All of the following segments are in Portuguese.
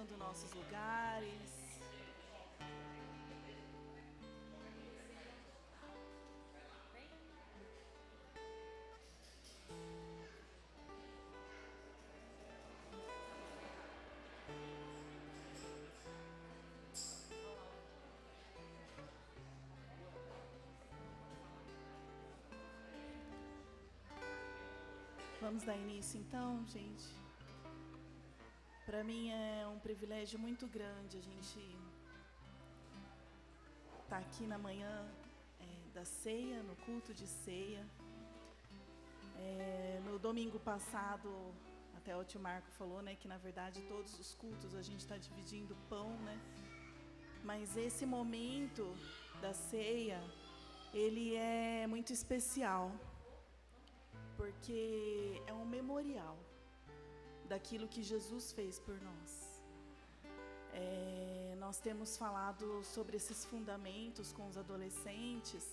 ocupando nossos lugares. Vamos dar início então, gente. Para mim é um privilégio muito grande a gente estar aqui na manhã da ceia, no culto de ceia. No domingo passado, até o tio Marco falou, né, que na verdade todos os cultos a gente está dividindo pão, né? Mas esse momento da ceia, ele é muito especial, porque é um memorial daquilo que Jesus fez por nós. Nós temos falado sobre esses fundamentos com os adolescentes,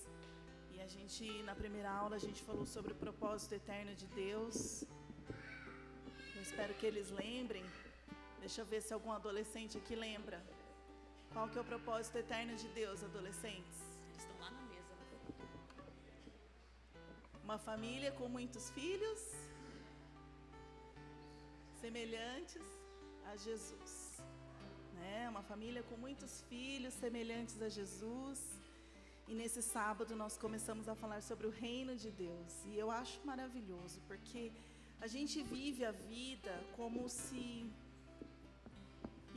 e a gente, na primeira aula, a gente falou sobre o propósito eterno de Deus. Eu espero que eles lembrem. Deixa eu ver se algum adolescente aqui lembra. Qual que é o propósito eterno de Deus, adolescentes? Eles estão lá na mesa. Uma família com muitos filhos, semelhantes a Jesus, né? Uma família com muitos filhos, semelhantes a Jesus. E nesse sábado nós começamos a falar sobre o reino de Deus. E eu acho maravilhoso, porque a gente vive a vida como se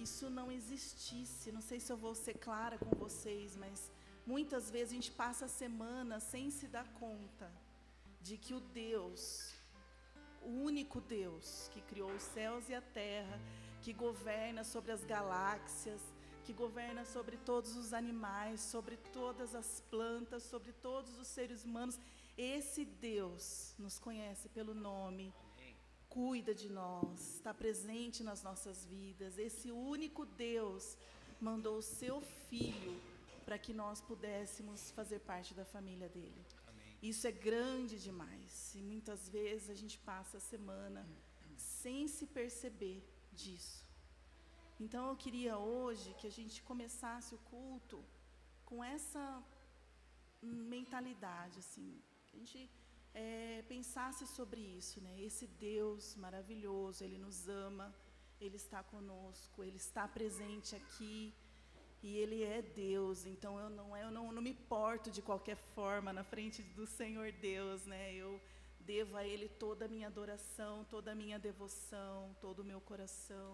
isso não existisse. Não sei se eu vou ser clara com vocês, mas muitas vezes a gente passa a semana sem se dar conta de que o Deus, o único Deus que criou os céus e a terra, que governa sobre as galáxias, que governa sobre todos os animais, sobre todas as plantas, sobre todos os seres humanos, esse Deus nos conhece pelo nome, cuida de nós, está presente nas nossas vidas. Esse único Deus mandou o seu Filho para que nós pudéssemos fazer parte da família dele. Amém. Isso é grande demais, e muitas vezes a gente passa a semana sem se perceber disso. Então eu queria hoje que a gente começasse o culto com essa mentalidade, assim, que a gente pensasse sobre isso, né? Esse Deus maravilhoso, Ele nos ama, Ele está conosco, Ele está presente aqui, e Ele é Deus. Então eu não me porto de qualquer forma na frente do Senhor Deus, né? Eu devo a Ele toda a minha adoração, toda a minha devoção, todo o meu coração.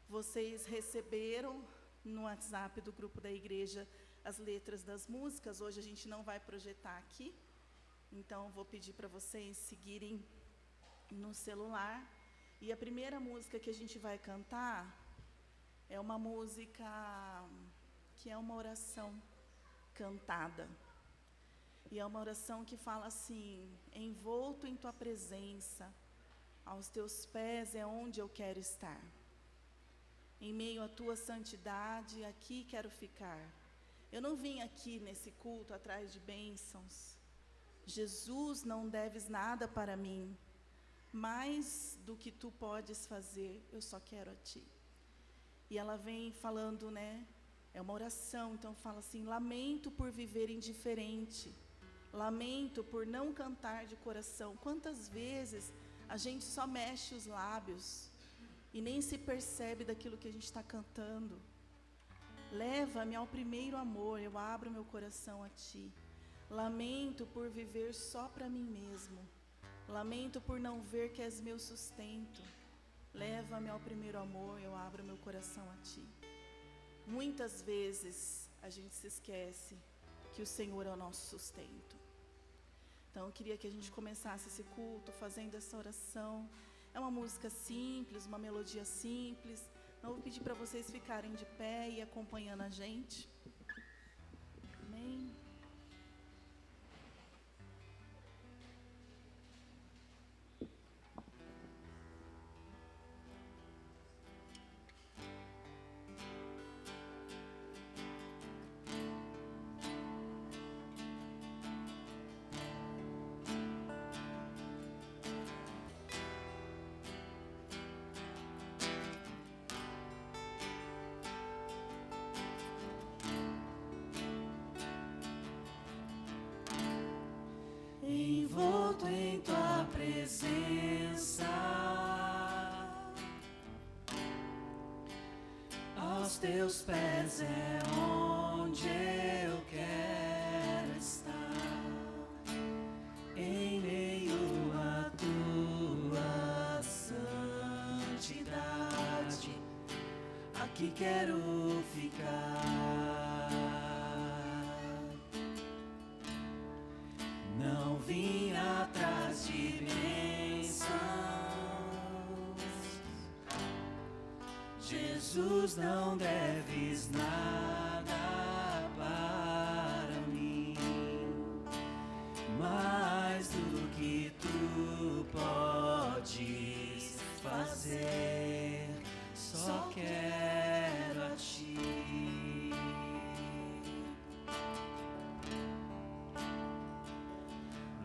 Vocês receberam no WhatsApp do grupo da igreja as letras das músicas. Hoje a gente não vai projetar aqui, então vou pedir para vocês seguirem no celular. E a primeira música que a gente vai cantar é uma música que é uma oração cantada. E é uma oração que fala assim: envolto em tua presença, aos teus pés é onde eu quero estar. Em meio à tua santidade, aqui quero ficar. Eu não vim aqui nesse culto atrás de bênçãos. Jesus, não deves nada para mim. Mais do que tu podes fazer, eu só quero a ti. E ela vem falando, né? É uma oração, então fala assim: lamento por viver indiferente. Lamento por não cantar de coração. Quantas vezes a gente só mexe os lábios e nem se percebe daquilo que a gente está cantando. Leva-me ao primeiro amor, eu abro meu coração a ti. Lamento por viver só para mim mesmo. Lamento por não ver que és meu sustento. Leva-me ao primeiro amor, eu abro meu coração a ti. Muitas vezes a gente se esquece que o Senhor é o nosso sustento. Então eu queria que a gente começasse esse culto fazendo essa oração. É uma música simples, uma melodia simples. Então, eu vou pedir para vocês ficarem de pé e acompanhando a gente. Amém. envolto em tua presença. Aos teus pés é onde eu quero estar, em meio à tua santidade, aqui quero ficar. Não vim atrás de bênçãos, Jesus, não deves nada para mim, mais do que tu podes fazer, só quero a ti.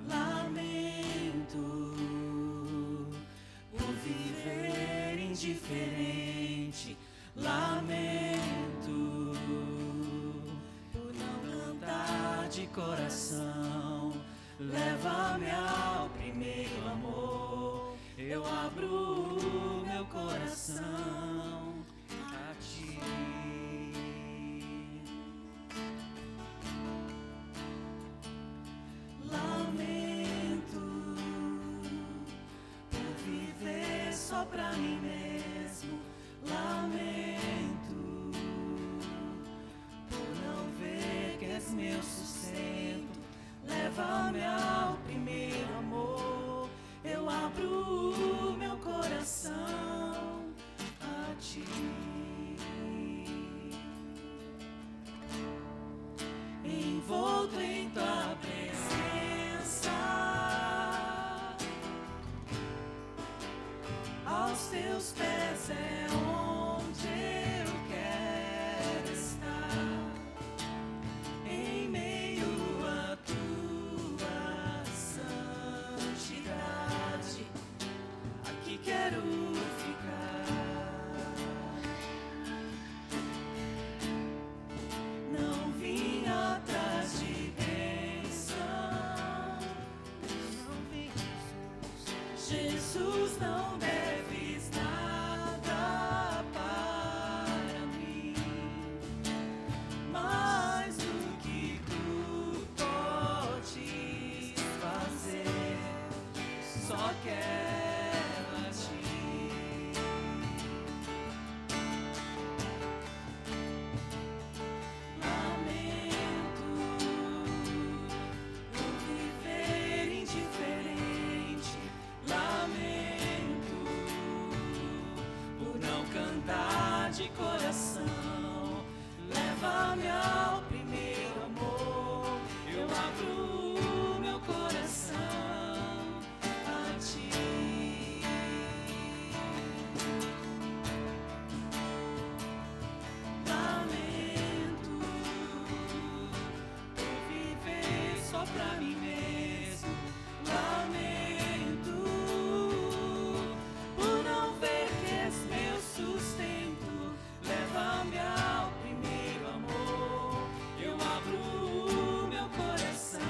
Lamento por viver indiferente, lamento por não cantar de coração. Leva-me ao primeiro amor, eu abro o meu coração a ti. Lamento por viver só pra mim mesmo, lamento por não ver que és meu sustento. Leva-me ao primeiro amor, eu abro o meu coração a ti. Envolto em tua presença, aos teus pés é onde eu quero estar, em meio à tua santidade, aqui quero ficar. Não vim atrás de bênçãos, Jesus, não deves nada para mim, mais do que tu podes fazer, só quero a ti. Lamento por viver indiferente, lamento por não cantar de coração. Leva-me ao primeiro amor, eu abro o meu coração a ti. Lamento por viver só pra mim mesmo, lamento por não ver que és meu sustento. Leva-me ao primeiro amor, eu abro o meu coração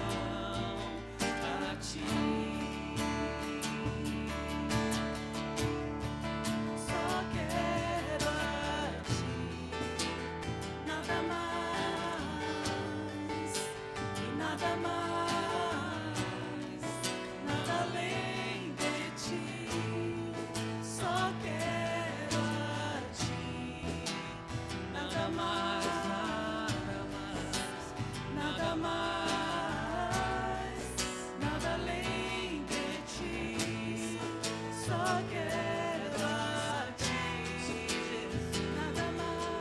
a ti. Só quero a ti, nada mais e nada mais, nada além de ti. Só quero a ti, nada mais, nada mais, nada além de ti. Só quero a ti, nada mais,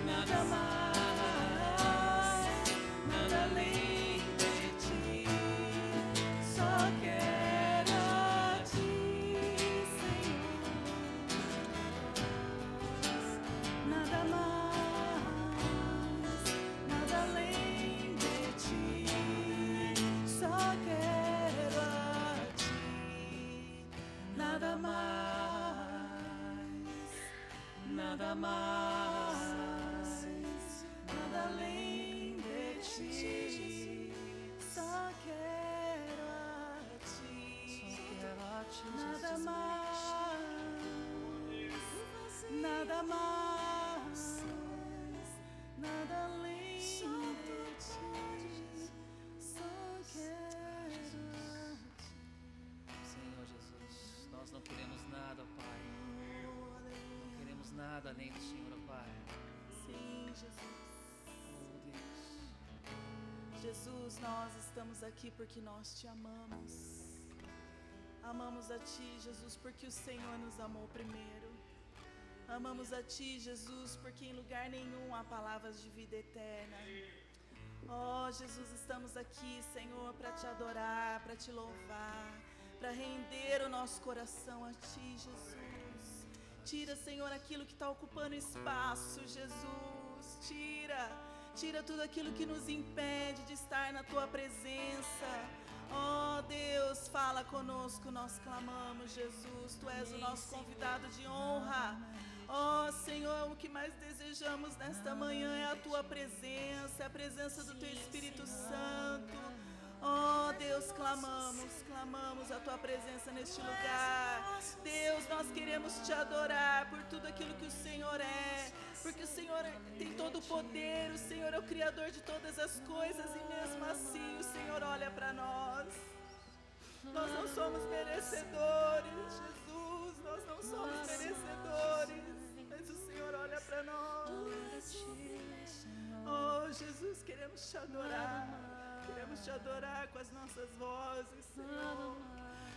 nada mais, nada além de ti. Só quero a ti, Senhor. Nada mais, nada além de ti. Só quero a ti, nada mais, nada mais, nada além de ti. Só quero nada além do Senhor, ó Pai. Sim, Jesus. Oh, Deus. Jesus, nós estamos aqui porque nós te amamos. Amamos a Ti, Jesus, porque o Senhor nos amou primeiro. Amamos a Ti, Jesus, porque em lugar nenhum há palavras de vida eterna. Oh, Jesus, estamos aqui, Senhor, para Te adorar, para Te louvar, para render o nosso coração a Ti, Jesus. Tira, Senhor, aquilo que está ocupando espaço, Jesus. Tira tudo aquilo que nos impede de estar na Tua presença. Oh, Deus, fala conosco, nós clamamos, Jesus. Tu és o nosso convidado de honra. Oh, Senhor, o que mais desejamos nesta manhã é a Tua presença, a presença do Teu Espírito Santo. Oh, Deus, clamamos a Tua presença neste lugar. Deus, nós queremos Te adorar por tudo aquilo que o Senhor é, porque o Senhor tem todo o poder, o Senhor é o Criador de todas as coisas e mesmo assim o Senhor olha para nós. Nós não somos merecedores, Jesus, nós não somos merecedores, mas o Senhor olha para nós. Oh, Jesus, queremos Te adorar com as nossas vozes, Senhor.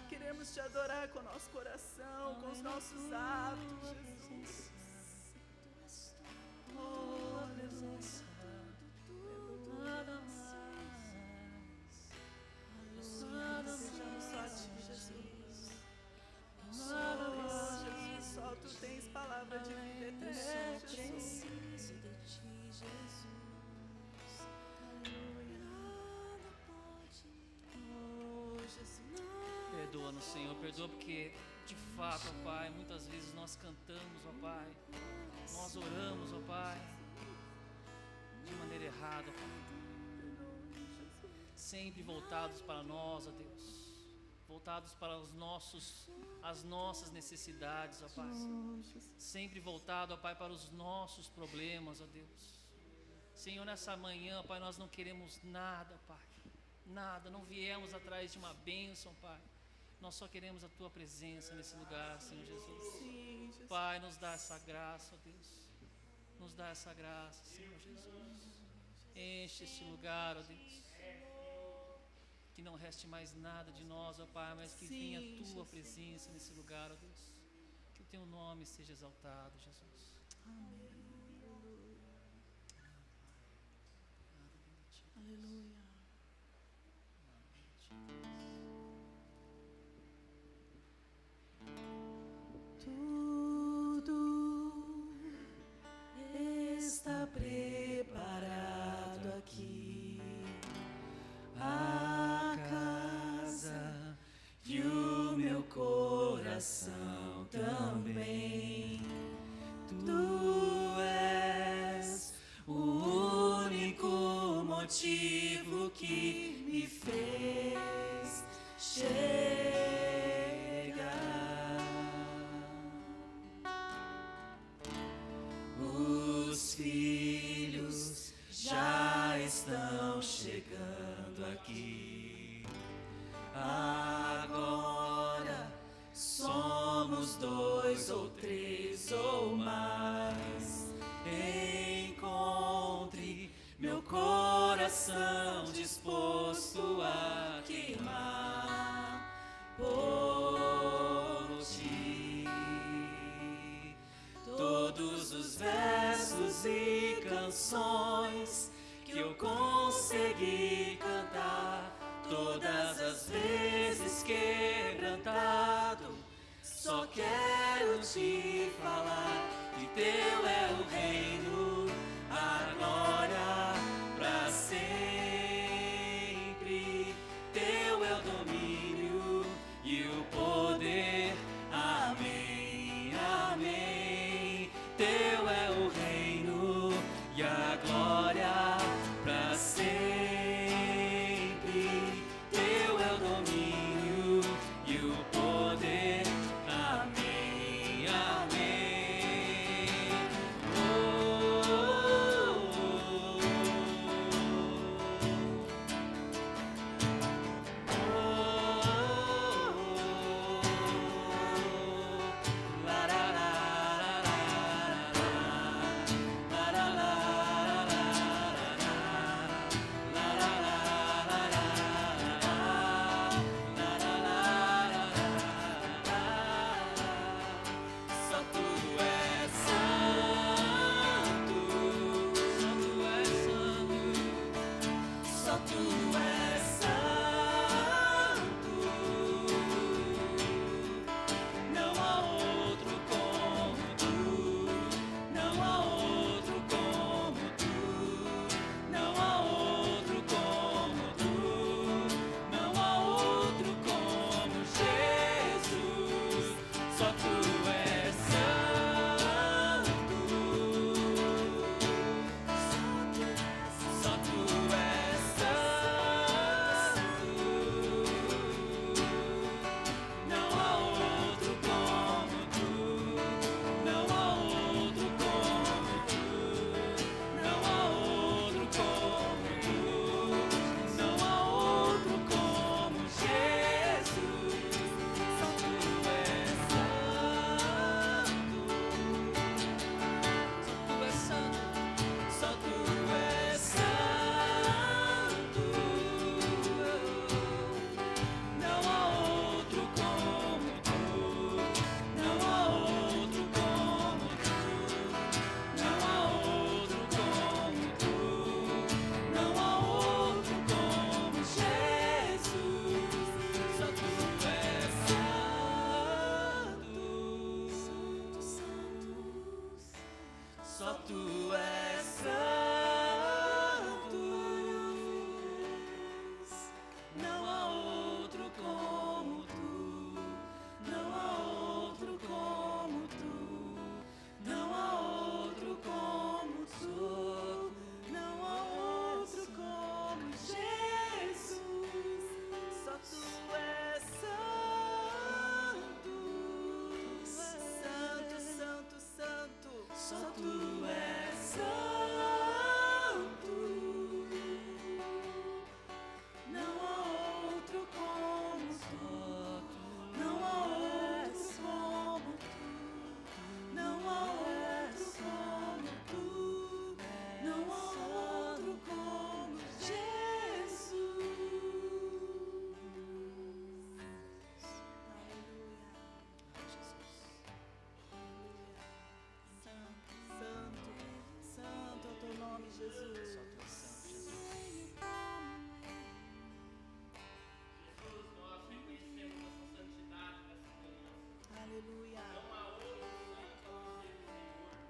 Queremos Te adorar com o nosso coração, com os nossos atos, Jesus. Oh, aleluia. Desejamos só a Ti, Jesus. Oh, Jesus, só Tu tens palavra de vida eterna, Jesus. Preciso de Ti, Jesus. Oh, Jesus. Perdoa-nos, Senhor, perdoa porque de fato, ó Pai, muitas vezes nós cantamos, ó Pai, nós oramos, ó Pai, de maneira errada, ó Pai, sempre voltados para nós, ó Deus, voltados para as nossas necessidades, ó Pai, sempre voltado, ó Pai, para os nossos problemas, ó Deus. Senhor, nessa manhã, Pai, nós não queremos nada, Pai, nada, não viemos atrás de uma bênção, Pai. Nós só queremos a Tua presença nesse lugar, Senhor Jesus. Sim, Jesus. Pai, nos dá essa graça, ó Deus. Nos dá essa graça, Senhor Jesus. Enche esse lugar, ó Deus. Que não reste mais nada de nós, ó Pai, mas que venha a Tua presença nesse lugar, ó Deus. Que o Teu nome seja exaltado, Jesus. Amém. Aleluia. Tudo está preparado aqui, a casa e o meu coração também. Tu és o único motivo que me fez chegar. Os filhos já estão chegando aqui. Agora somos 2 ou 3 ou mais. Encontre meu coração disposto a queimar por Ti. Todos os versos e canções que eu consegui cantar, todas as vezes quebrantado, só quero Te falar que Teu é o reino, a glória pra sempre. Teu é o domínio e o poder. Amém, amém. Teu é o reino e a glória pra sempre. Teu é o domínio e o poder. Amém, amém. Oh, Aleluia. Não há outro santo a não ser o Senhor.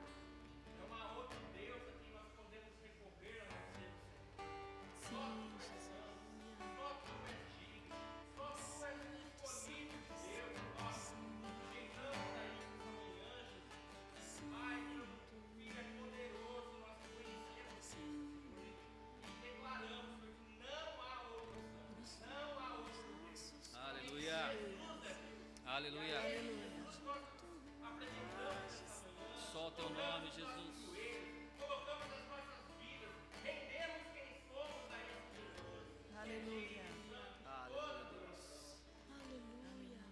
Não há outro Deus a quem nós podemos recorrer a não ser o Senhor. Sim, Jesus. Só tu és digno. Só tu és o escolhido de Deus. Nós chegamos a isso como anjos. Pai, teu Filho é poderoso. Nós conhecemos isso, Senhor. E declaramos, Senhor, que não há outro santo. Não há outro Deus. Aleluia. Aleluia. Só o teu nome, Jesus. Colocamos as nossas vidas, rendemos quem somos a esse Jesus. Aleluia. Aleluia, Deus. Aleluia.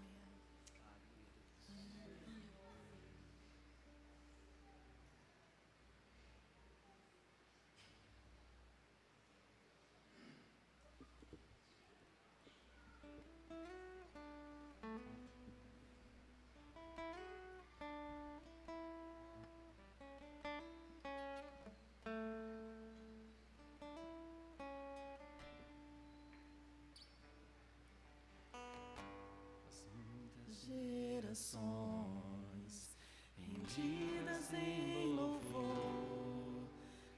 Gerações rendidas em louvor,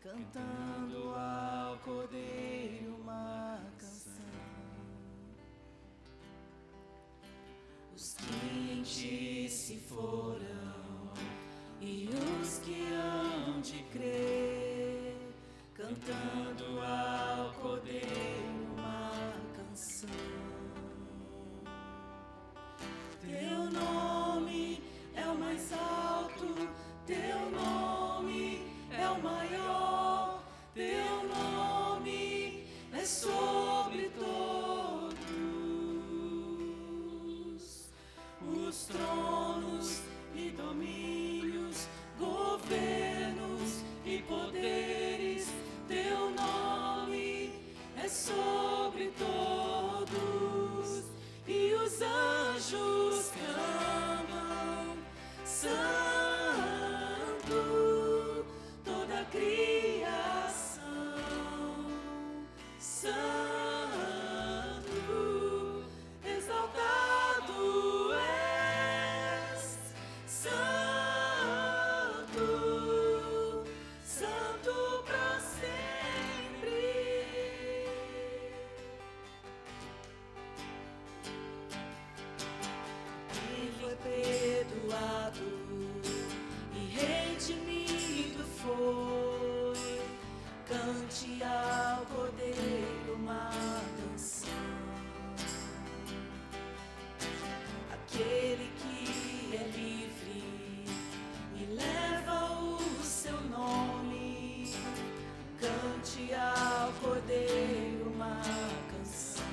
cantando ao Cordeiro uma canção. Os que em ti se foram e os que hão de crer, cantando ao Cordeiro uma canção. Teu nome é o mais alto, teu nome é o maior, teu nome é sobre todos os tronos e domínios, governos e poderes. Teu nome é sobre todos. E os anjos clamam, Santo, toda a criação, Santo, exaltado és, Santo, Santo para sempre. E foi perdoado e redimido foi. Cante ao Cordeiro uma canção. Aquele que é livre e leva o seu nome. Cante ao Cordeiro uma canção.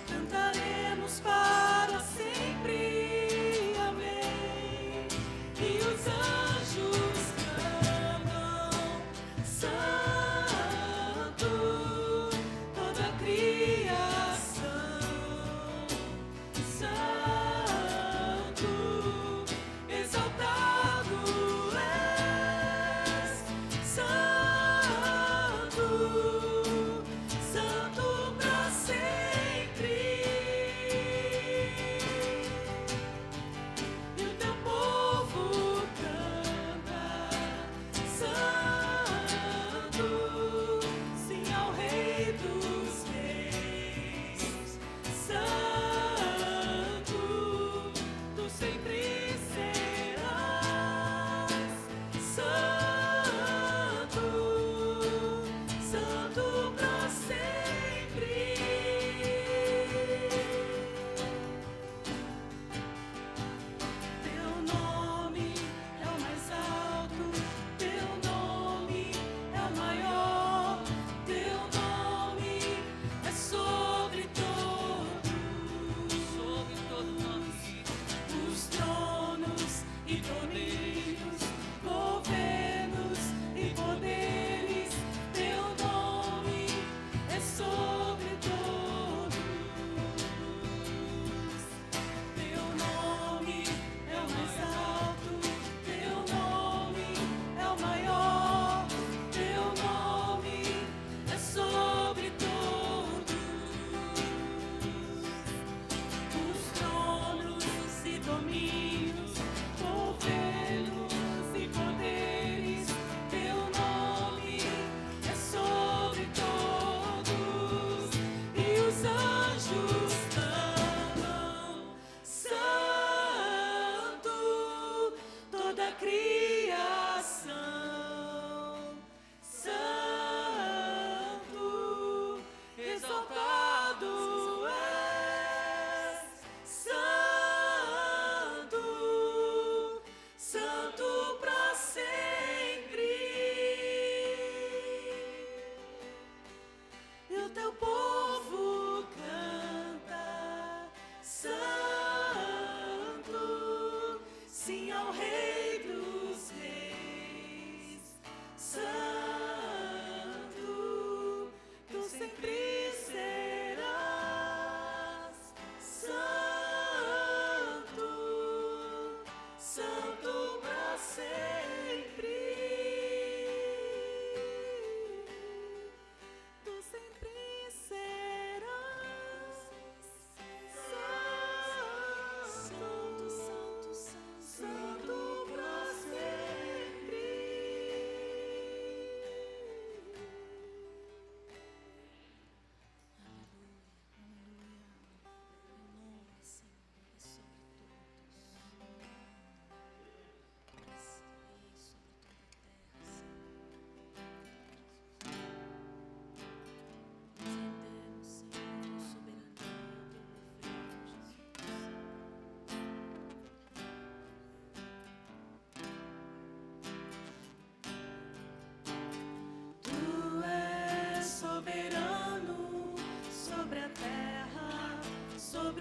Cantaremos para sempre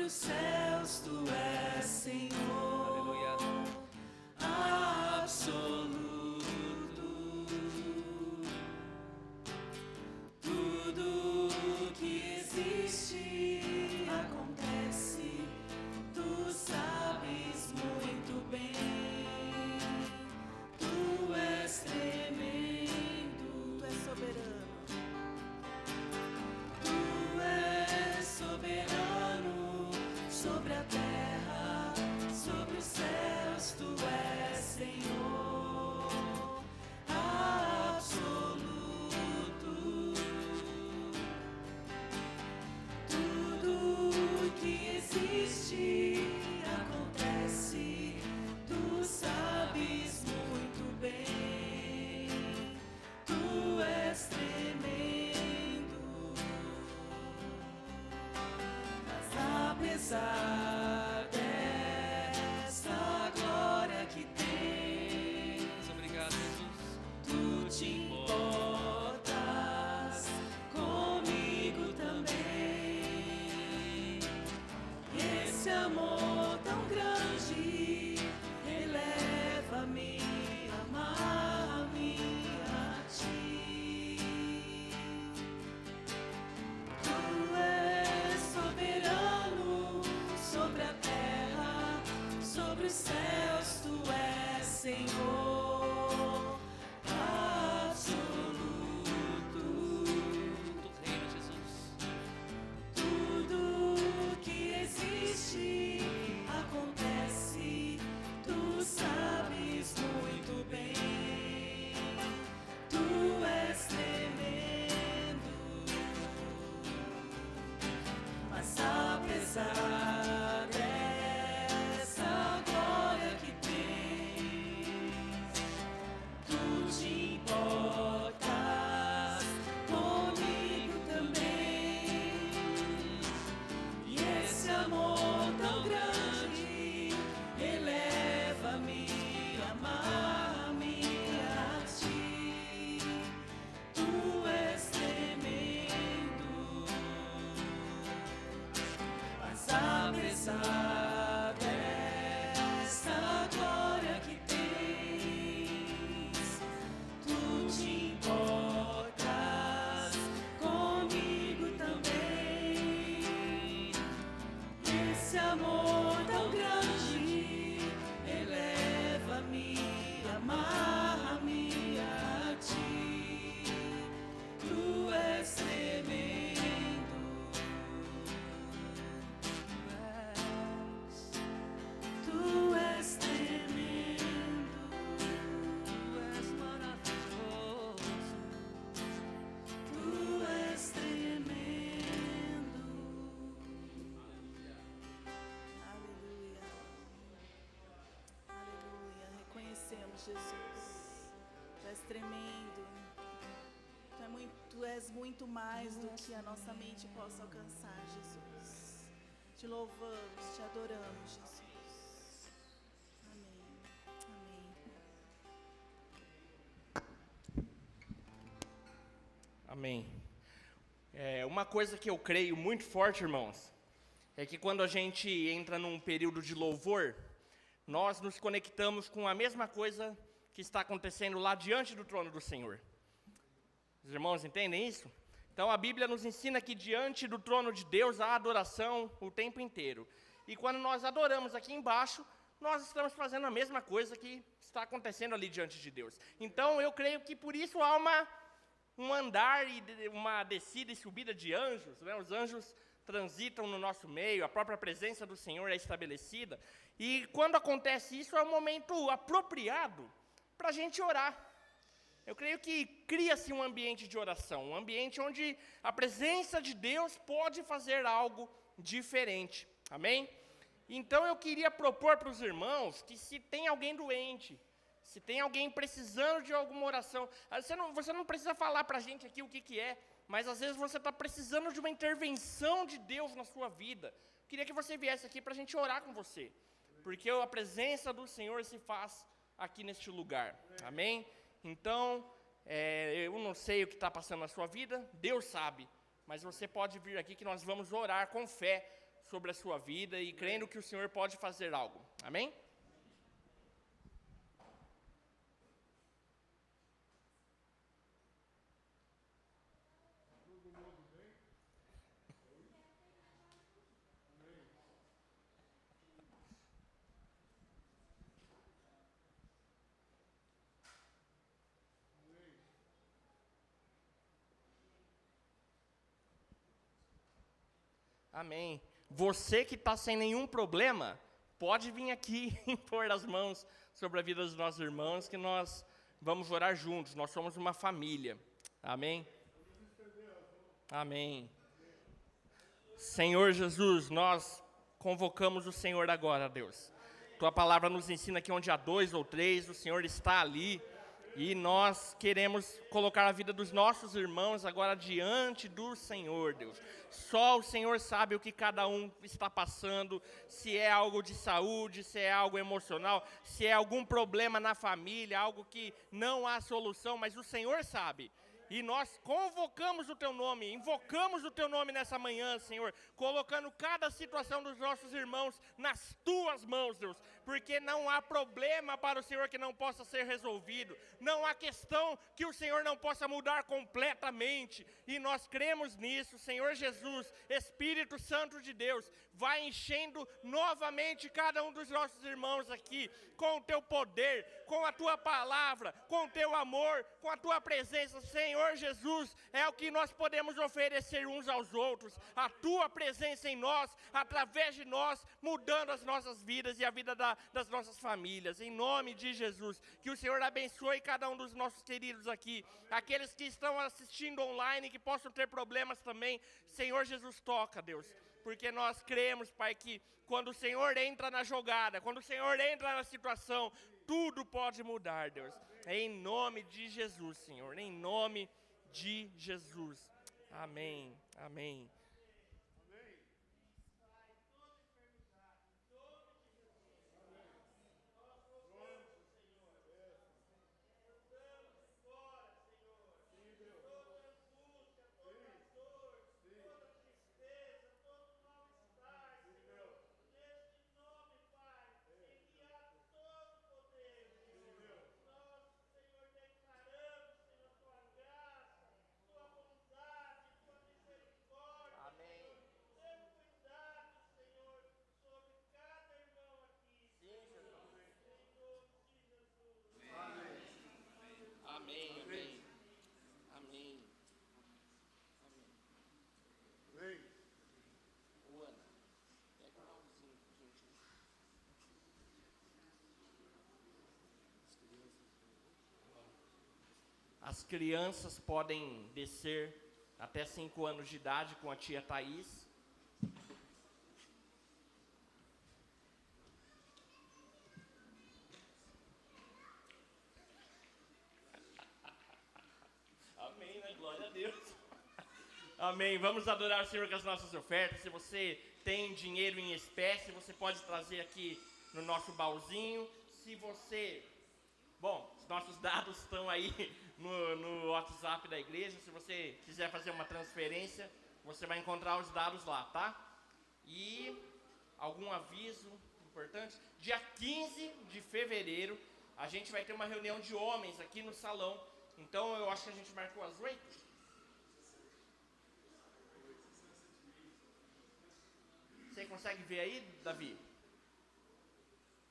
sobre os céus tu és Senhor. Aleluia. Absoluto. Tudo que existe acontece, tu sabes muito bem. Tu és tremendo, Tu és soberano. tu és soberano sobre a terra, sobre os céus, tu és Senhor absoluto. Tudo que existe acontece, tu sabes muito bem. Tu és tremendo, mas apesar dessa glória que tens, Obrigado, Jesus. tu te importas comigo também. E esse amor tão grande eleva-me, amar-me a ti. Tu és soberano sobre a terra, sobre os céus, tu és Senhor absoluto. Tu reina, Jesus. Tudo que existe acontece, tu sabes muito bem. Tu és tremendo, mas apesar dessa glória que tens, tu te importas comigo também. E esse amor tão grande eleva-me, amar-me a ti. Tu és tremendo, mas apesar dessa glória que tens, tu te importas comigo também. Esse amor tão grande eleva-me, amar-me a ti. Tu és tremendo, tu és tremendo, Tu és maravilhoso. tu és tremendo. Aleluia. Aleluia. Reconhecemos, Jesus. Tu és tremendo. Tu és muito mais do que a nossa mente possa alcançar, Jesus. Te louvamos, te adoramos, Jesus. Amém. Amém. Amém. Uma coisa que eu creio muito forte, irmãos, é que quando a gente entra num período de louvor, nós nos conectamos com a mesma coisa que está acontecendo lá diante do trono do Senhor. Os irmãos entendem isso? Então a Bíblia nos ensina que diante do trono de Deus há adoração o tempo inteiro. E quando nós adoramos aqui embaixo, nós estamos fazendo a mesma coisa que está acontecendo ali diante de Deus. Então eu creio que por isso há um andar e uma descida e subida de anjos, né? Os anjos transitam no nosso meio, a própria presença do Senhor é estabelecida. E quando acontece isso, é um momento apropriado para a gente orar. Eu creio que cria-se um ambiente de oração, um ambiente onde a presença de Deus pode fazer algo diferente. Amém? Então eu queria propor para os irmãos que se tem alguém doente, se tem alguém precisando de alguma oração, você não precisa falar para a gente aqui o que é, mas às vezes você está precisando de uma intervenção de Deus na sua vida. Eu queria que você viesse aqui para a gente orar com você, porque a presença do Senhor se faz aqui neste lugar. Amém? Então, eu não sei o que está passando na sua vida, Deus sabe, mas você pode vir aqui que nós vamos orar com fé sobre a sua vida e crendo que o Senhor pode fazer algo. Amém? Amém. Você que está sem nenhum problema, pode vir aqui e pôr as mãos sobre a vida dos nossos irmãos, que nós vamos orar juntos. Nós somos uma família. Amém? Amém. Senhor Jesus, nós convocamos o Senhor agora, Deus. Tua palavra nos ensina que onde há 2 ou 3, o Senhor está ali. E nós queremos colocar a vida dos nossos irmãos agora diante do Senhor, Deus. Só o Senhor sabe o que cada um está passando, se é algo de saúde, se é algo emocional, se é algum problema na família, algo que não há solução, mas o Senhor sabe. E nós convocamos o Teu nome, invocamos o Teu nome nessa manhã, Senhor, colocando cada situação dos nossos irmãos nas Tuas mãos, Deus, porque não há problema para o Senhor que não possa ser resolvido, não há questão que o Senhor não possa mudar completamente, e nós cremos nisso, Senhor Jesus, Espírito Santo de Deus, vai enchendo novamente cada um dos nossos irmãos aqui, com o Teu poder, com a Tua palavra, com o Teu amor, com a Tua presença, Senhor Jesus, é o que nós podemos oferecer uns aos outros, a Tua presença em nós, através de nós, mudando as nossas vidas e a vida das nossas famílias, em nome de Jesus, que o Senhor abençoe cada um dos nossos queridos aqui, aqueles que estão assistindo online, que possam ter problemas também, Senhor Jesus, toca, Deus, porque nós cremos, Pai, que quando o Senhor entra na jogada, quando o Senhor entra na situação, tudo pode mudar, Deus, em nome de Jesus, Senhor, em nome de Jesus, amém, amém. As crianças podem descer até 5 anos de idade com a tia Thaís. Amém, né? Glória a Deus. Amém. Vamos adorar o Senhor com as nossas ofertas. Se você tem dinheiro em espécie, você pode trazer aqui no nosso baúzinho. Se você... Bom, os nossos dados estão aí no WhatsApp da igreja. Se você quiser fazer uma transferência, você vai encontrar os dados lá, tá? E algum aviso importante? Dia 15 de fevereiro, a gente vai ter uma reunião de homens aqui no salão. Então, eu acho que a gente marcou às 8. Você consegue ver aí, Davi?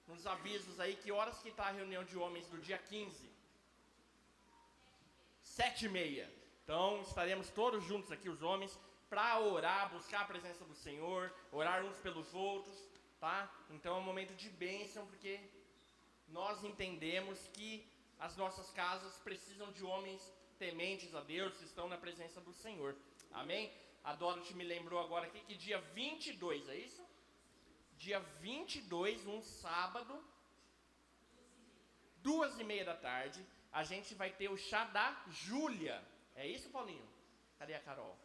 Nos avisos aí, que horas que está a reunião de homens do dia 15? 7h30. Então, estaremos todos juntos aqui, os homens, para orar, buscar a presença do Senhor, orar uns pelos outros, tá? Então, é um momento de bênção, porque nós entendemos que as nossas casas precisam de homens tementes a Deus, que estão na presença do Senhor. Amém? A Dorothy me lembrou agora aqui que dia 22, é isso? Dia 22, um sábado, 2h30 da tarde, a gente vai ter o chá da Júlia. É isso, Paulinho? Cadê a Carol?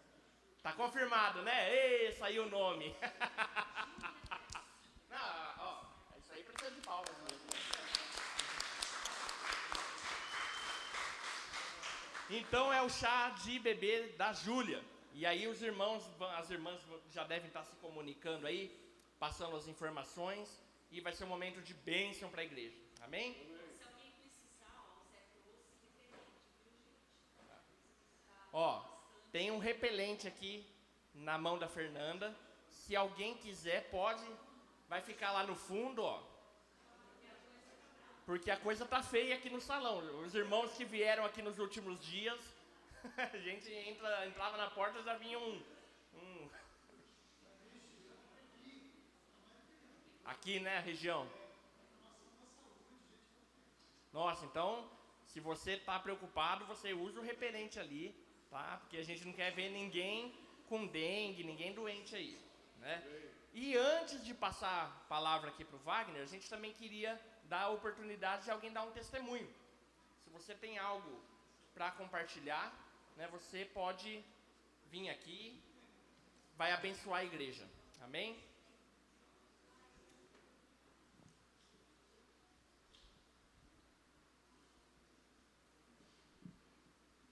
Tá confirmado, né? Ei, saiu o nome. Não, ó, isso aí precisa de palmas mesmo. Então é o chá de bebê da Júlia. E aí as irmãs já devem estar se comunicando aí, passando as informações, e vai ser um momento de bênção para a igreja. Amém? Se alguém precisar, ó, o Zé trouxe repelente, viu, gente? Ó, tem um repelente aqui na mão da Fernanda. Se alguém quiser, vai ficar lá no fundo, ó. Porque a coisa tá feia aqui no salão. Os irmãos que vieram aqui nos últimos dias, a gente entrava na porta e já vinha aqui, né, a região. Nossa, então, se você tá preocupado, você usa o repelente ali, tá? Porque a gente não quer ver ninguém com dengue, ninguém doente aí, né? E antes de passar a palavra aqui pro Wagner, a gente também queria dar a oportunidade de alguém dar um testemunho. Se você tem algo para compartilhar, né, você pode vir aqui, vai abençoar a igreja. Amém?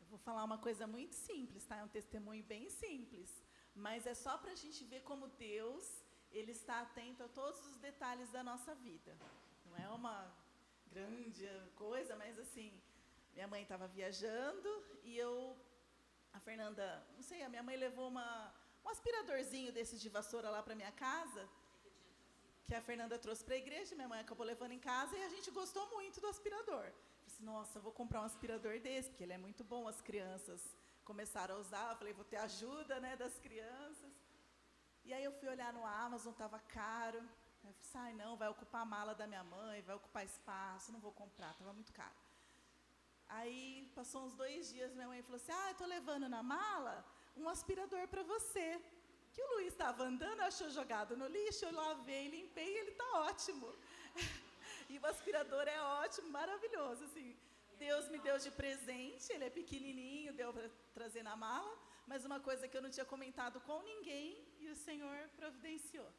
Eu vou falar uma coisa muito simples, tá? É um testemunho bem simples, mas é só para a gente ver como Deus, Ele está atento a todos os detalhes da nossa vida. Não é uma grande coisa, mas assim, minha mãe estava viajando e a Fernanda, não sei, a minha mãe levou um aspiradorzinho desses de vassoura lá para minha casa, que a Fernanda trouxe para a igreja, minha mãe acabou levando em casa e a gente gostou muito do aspirador. Eu disse, nossa, eu vou comprar um aspirador desse, porque ele é muito bom, as crianças começaram a usar, eu falei, vou ter ajuda, né, das crianças. E aí eu fui olhar no Amazon, estava caro. Eu falei, não, vai ocupar a mala da minha mãe, vai ocupar espaço, não vou comprar, estava muito caro. Aí, passou uns 2 dias, minha mãe falou assim, eu estou levando na mala um aspirador para você. Que o Luiz estava andando, achou jogado no lixo, eu lavei, limpei e ele está ótimo. E o aspirador é ótimo, maravilhoso, assim. Deus me deu de presente, ele é pequenininho, deu para trazer na mala, mas uma coisa que eu não tinha comentado com ninguém e o Senhor providenciou.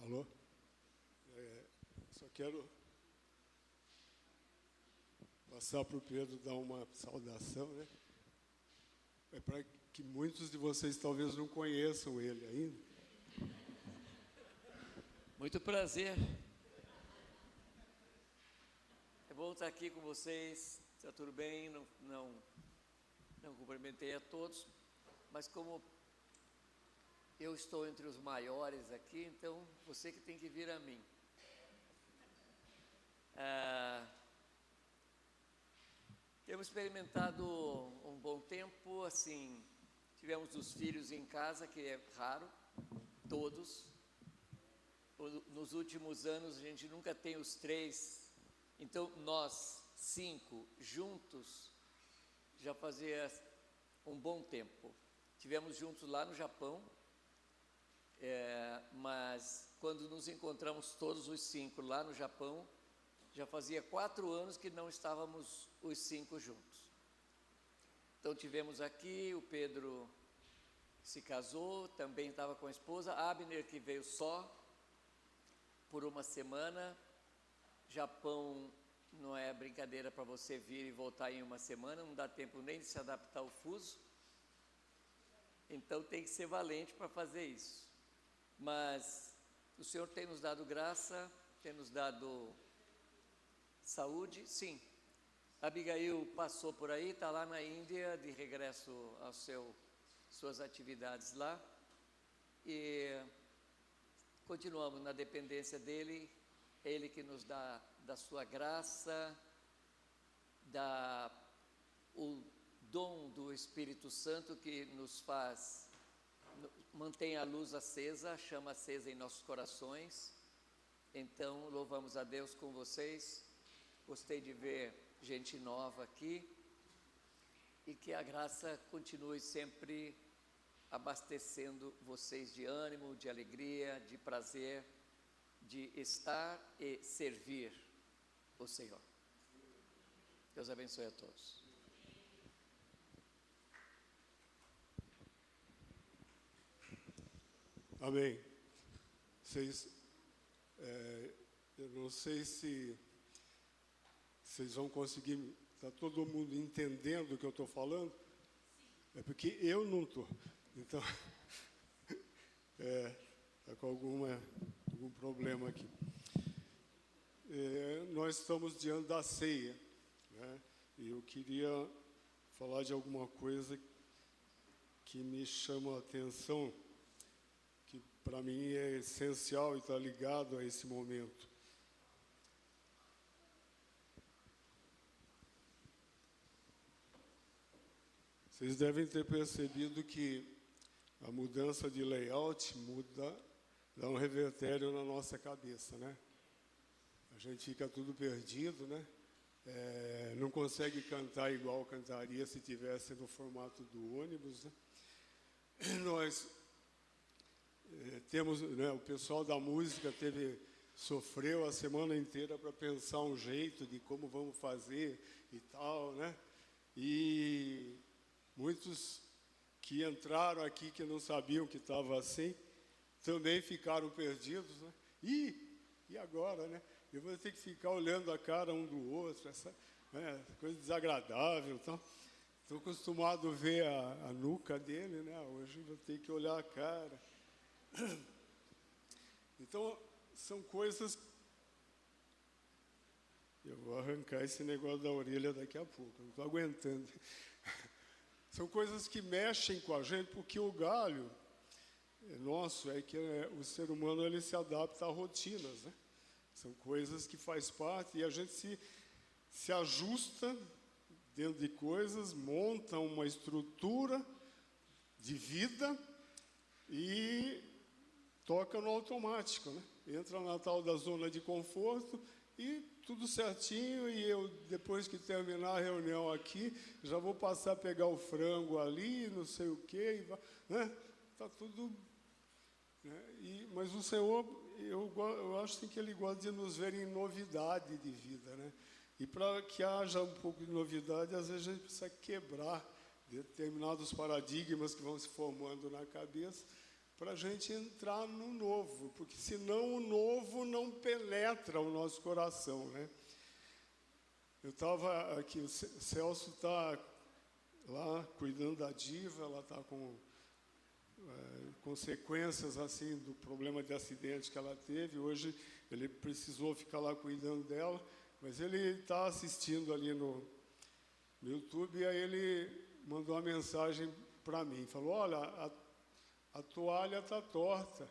Alô? Só quero passar para o Pedro dar uma saudação, né? É para que muitos de vocês talvez não conheçam ele ainda. Muito prazer. É bom estar aqui com vocês. Está tudo bem? Não cumprimentei a todos, mas como eu estou entre os maiores aqui, então você que tem que vir a mim. Temos experimentado um bom tempo, assim, tivemos os filhos em casa, que é raro, todos. Nos últimos anos a gente nunca tem os 3, então nós 5 juntos já fazia um bom tempo. Tivemos juntos lá no Japão, mas quando nos encontramos todos os 5 lá no Japão, já fazia 4 anos que não estávamos os 5 juntos. Então tivemos aqui, o Pedro se casou, também estava com a esposa, Abner que veio só por uma semana. Japão não é brincadeira para você vir e voltar em uma semana, não dá tempo nem de se adaptar ao fuso. Então tem que ser valente para fazer isso. Mas o Senhor tem nos dado graça, tem nos dado saúde, sim. Abigail passou por aí, está lá na Índia, de regresso às suas atividades lá. E continuamos na dependência dele, ele que nos dá da sua graça, dá o dom do Espírito Santo que nos faz, mantém a luz acesa, a chama acesa em nossos corações. Então, louvamos a Deus com vocês. Gostei de ver gente nova aqui e que a graça continue sempre abastecendo vocês de ânimo, de alegria, de prazer, de estar e servir o Senhor. Deus abençoe a todos. Amém. Vocês, eu não sei se vocês vão conseguir, está todo mundo entendendo o que eu estou falando? É porque eu não estou. Então, está com algum problema aqui. Nós estamos diante da ceia, né? E eu queria falar de alguma coisa que me chama a atenção, que para mim é essencial e está ligado a esse momento. Vocês devem ter percebido que a mudança de layout dá um revertério na nossa cabeça, né? A gente fica tudo perdido, né? Não consegue cantar igual cantaria se tivesse no formato do ônibus, né? Nós temos, né, o pessoal da música sofreu a semana inteira para pensar um jeito de como vamos fazer e tal, né? E muitos que entraram aqui que não sabiam que estava assim, também ficaram perdidos, né? E agora, né? Eu vou ter que ficar olhando a cara um do outro, essa coisa desagradável, então. Estou acostumado a ver a nuca dele, né? Hoje vou ter que olhar a cara. Então, são coisas... Eu vou arrancar esse negócio da orelha daqui a pouco, não estou aguentando. São coisas que mexem com a gente, porque o galho nosso é que o ser humano ele se adapta a rotinas, né? São coisas que faz parte e a gente se ajusta dentro de coisas, monta uma estrutura de vida e toca no automático, né? Entra na tal da zona de conforto e tudo certinho, e eu, depois que terminar a reunião aqui, já vou passar a pegar o frango ali, não sei o quê, né? Está tudo... Né? Mas o Senhor, eu acho assim, que Ele gosta de nos ver em novidade de vida, né? E para que haja um pouco de novidade, às vezes a gente precisa quebrar determinados paradigmas que vão se formando na cabeça para a gente entrar no novo, porque senão o novo não penetra o nosso coração, né? Eu estava aqui, o Celso está lá cuidando da Diva, ela está com consequências assim do problema de acidente que ela teve. Hoje ele precisou ficar lá cuidando dela, mas ele está assistindo ali no YouTube, e aí ele mandou uma mensagem para mim, falou: olha, a toalha está torta.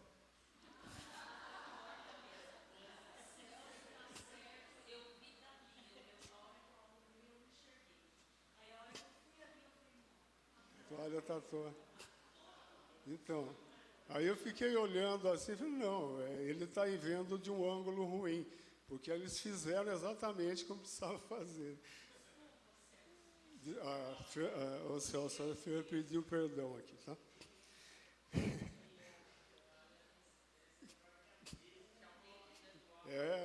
A toalha está torta. Então, aí eu fiquei olhando assim, falei, não, ele está vendo de um ângulo ruim, porque eles fizeram exatamente como precisava fazer. O Celso, a Fer pediu perdão aqui, tá?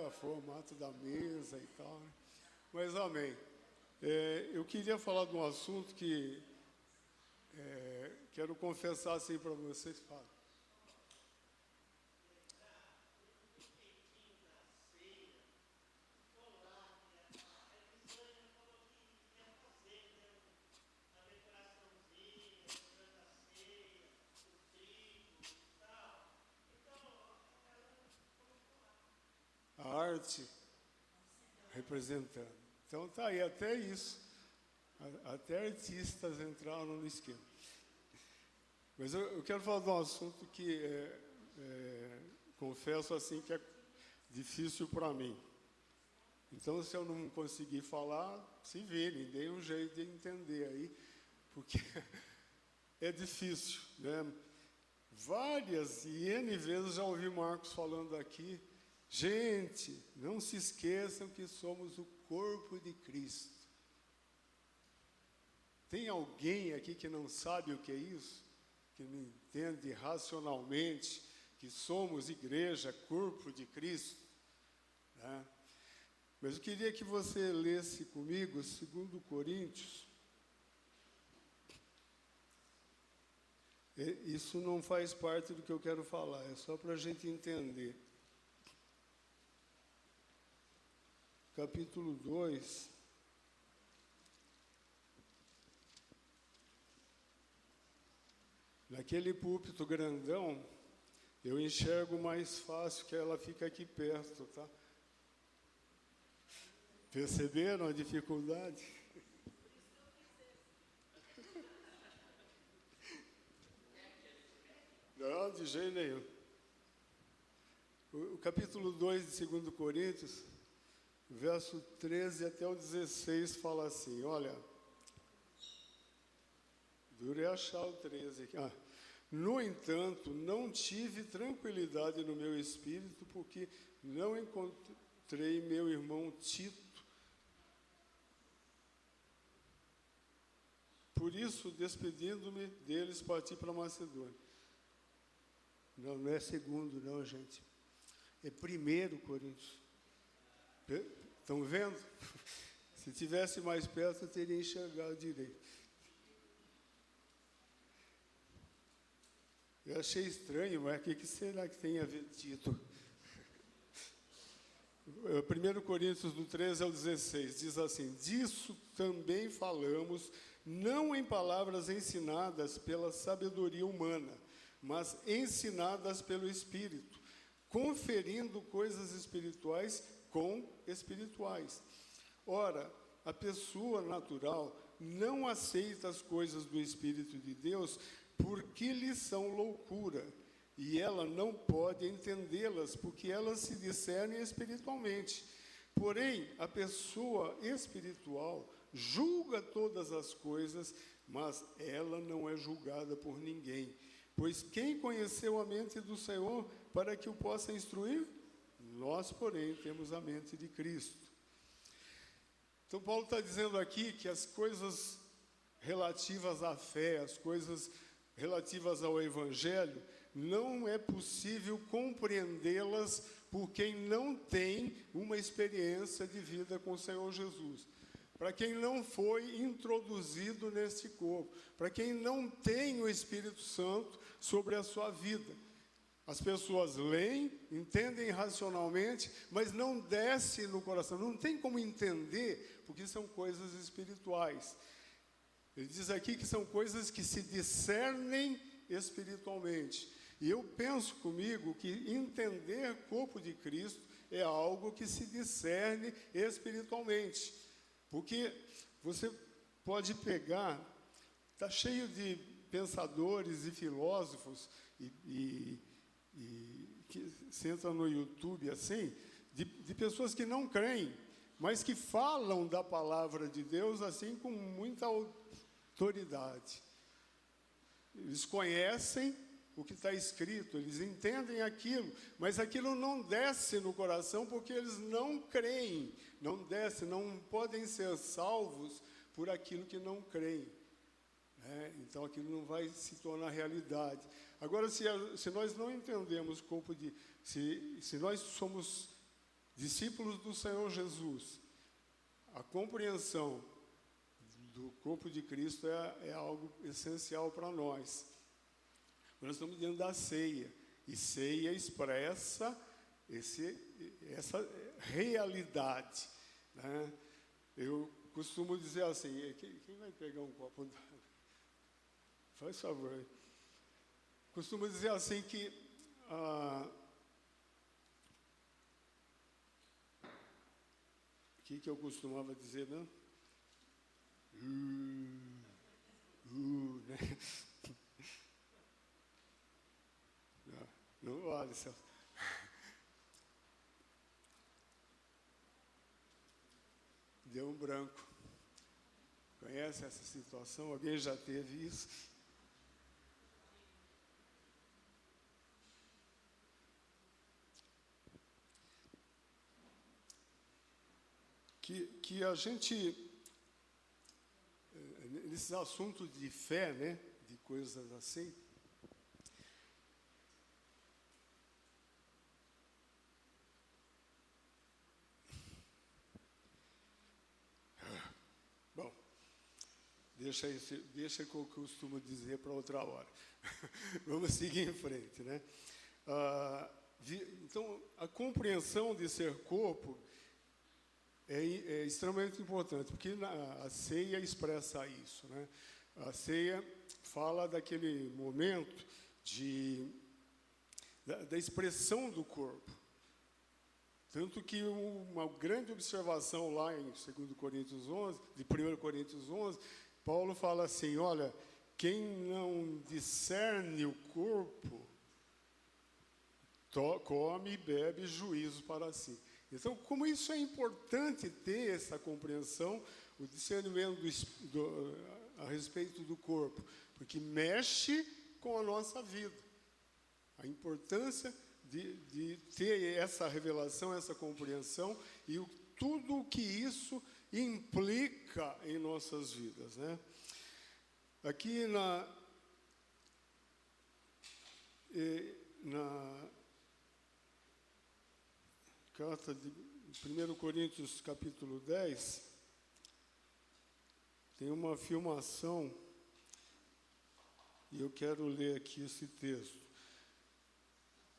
O formato da mesa e tal, né? Mas, amém. Eu queria falar de um assunto que quero confessar assim para vocês, Fábio. A arte representando. Então tá aí, até isso. Até artistas entraram no esquema. Mas eu quero falar de um assunto que confesso assim que é difícil para mim. Então, se eu não conseguir falar, se virem, deem um jeito de entender aí, porque é difícil, né? Várias e N vezes já ouvi Marcos falando aqui: gente, não se esqueçam que somos o corpo de Cristo. Tem alguém aqui que não sabe o que é isso? que não entende racionalmente que somos igreja, corpo de Cristo, né? Mas eu queria que você lesse comigo 2 Coríntios. Isso não faz parte do que eu quero falar, é só para a gente entender. Capítulo 2. Naquele púlpito grandão, eu enxergo mais fácil, que ela fica aqui perto, tá? Perceberam a dificuldade? Não, de jeito nenhum. O capítulo 2 de 2 Coríntios, verso 13 até o 16, fala assim, olha, duro é achar o 13 aqui. No entanto, não tive tranquilidade no meu espírito, porque não encontrei meu irmão Tito. Por isso, despedindo-me deles, parti para Macedônia. Não é 2, não, gente. É 1 Coríntios. Estão vendo? Se tivesse mais perto, eu teria enxergado direito. Eu achei estranho, mas o que será que tem a ver Tito? 1 Coríntios, do 13 ao 16, diz assim, disso também falamos, não em palavras ensinadas pela sabedoria humana, mas ensinadas pelo Espírito, conferindo coisas espirituais com espirituais. Ora, a pessoa natural não aceita as coisas do Espírito de Deus porque lhe são loucura, e ela não pode entendê-las porque elas se discernem espiritualmente. Porém, a pessoa espiritual julga todas as coisas, mas ela não é julgada por ninguém. Pois quem conheceu a mente do Senhor para que o possa instruir? Nós, porém, temos a mente de Cristo. Então, Paulo está dizendo aqui que as coisas relativas à fé, as coisas relativas ao Evangelho, não é possível compreendê-las por quem não tem uma experiência de vida com o Senhor Jesus. Para quem não foi introduzido nesse corpo, para quem não tem o Espírito Santo sobre a sua vida. As pessoas leem, entendem racionalmente, mas não desce no coração, não tem como entender, porque são coisas espirituais. Ele diz aqui que são coisas que se discernem espiritualmente. E eu penso comigo que entender o corpo de Cristo é algo que se discerne espiritualmente. Porque você pode pegar, está cheio de pensadores e filósofos, que você entra no YouTube assim, de pessoas que não creem, mas que falam da palavra de Deus assim com muita autoridade. Eles conhecem o que está escrito, eles entendem aquilo, mas aquilo não desce no coração porque eles não creem, não desce, não podem ser salvos por aquilo que não creem. Então aquilo não vai se tornar realidade. Agora, se nós não entendemos o corpo de... Se nós somos discípulos do Senhor Jesus, a compreensão do corpo de Cristo é algo essencial para nós. Nós estamos diante da ceia, e ceia expressa essa realidade, né? Eu costumo dizer assim, quem vai pegar um copo d'água? Faz favor aí. Costumo dizer assim que o que eu costumava dizer, não? Né? Não vale, Celso. Deu um branco. Conhece essa situação? Alguém já teve isso? Que a gente, nesses assuntos de fé, né, de coisas assim, deixa que eu costumo dizer para outra hora. Vamos seguir em frente, né? Então, a compreensão de ser corpo é extremamente importante, porque a ceia expressa isso, né? A ceia fala daquele momento da expressão do corpo. Tanto que uma grande observação lá em 2 Coríntios 11, de 1 Coríntios 11, Paulo fala assim, olha, quem não discerne o corpo, come e bebe juízo para si. Então, como isso é importante ter essa compreensão, o discernimento a respeito do corpo, porque mexe com a nossa vida. A importância de ter essa revelação, essa compreensão e tudo o que isso implica em nossas vidas, né? Aqui na carta de 1 Coríntios, capítulo 10, tem uma afirmação, e eu quero ler aqui esse texto.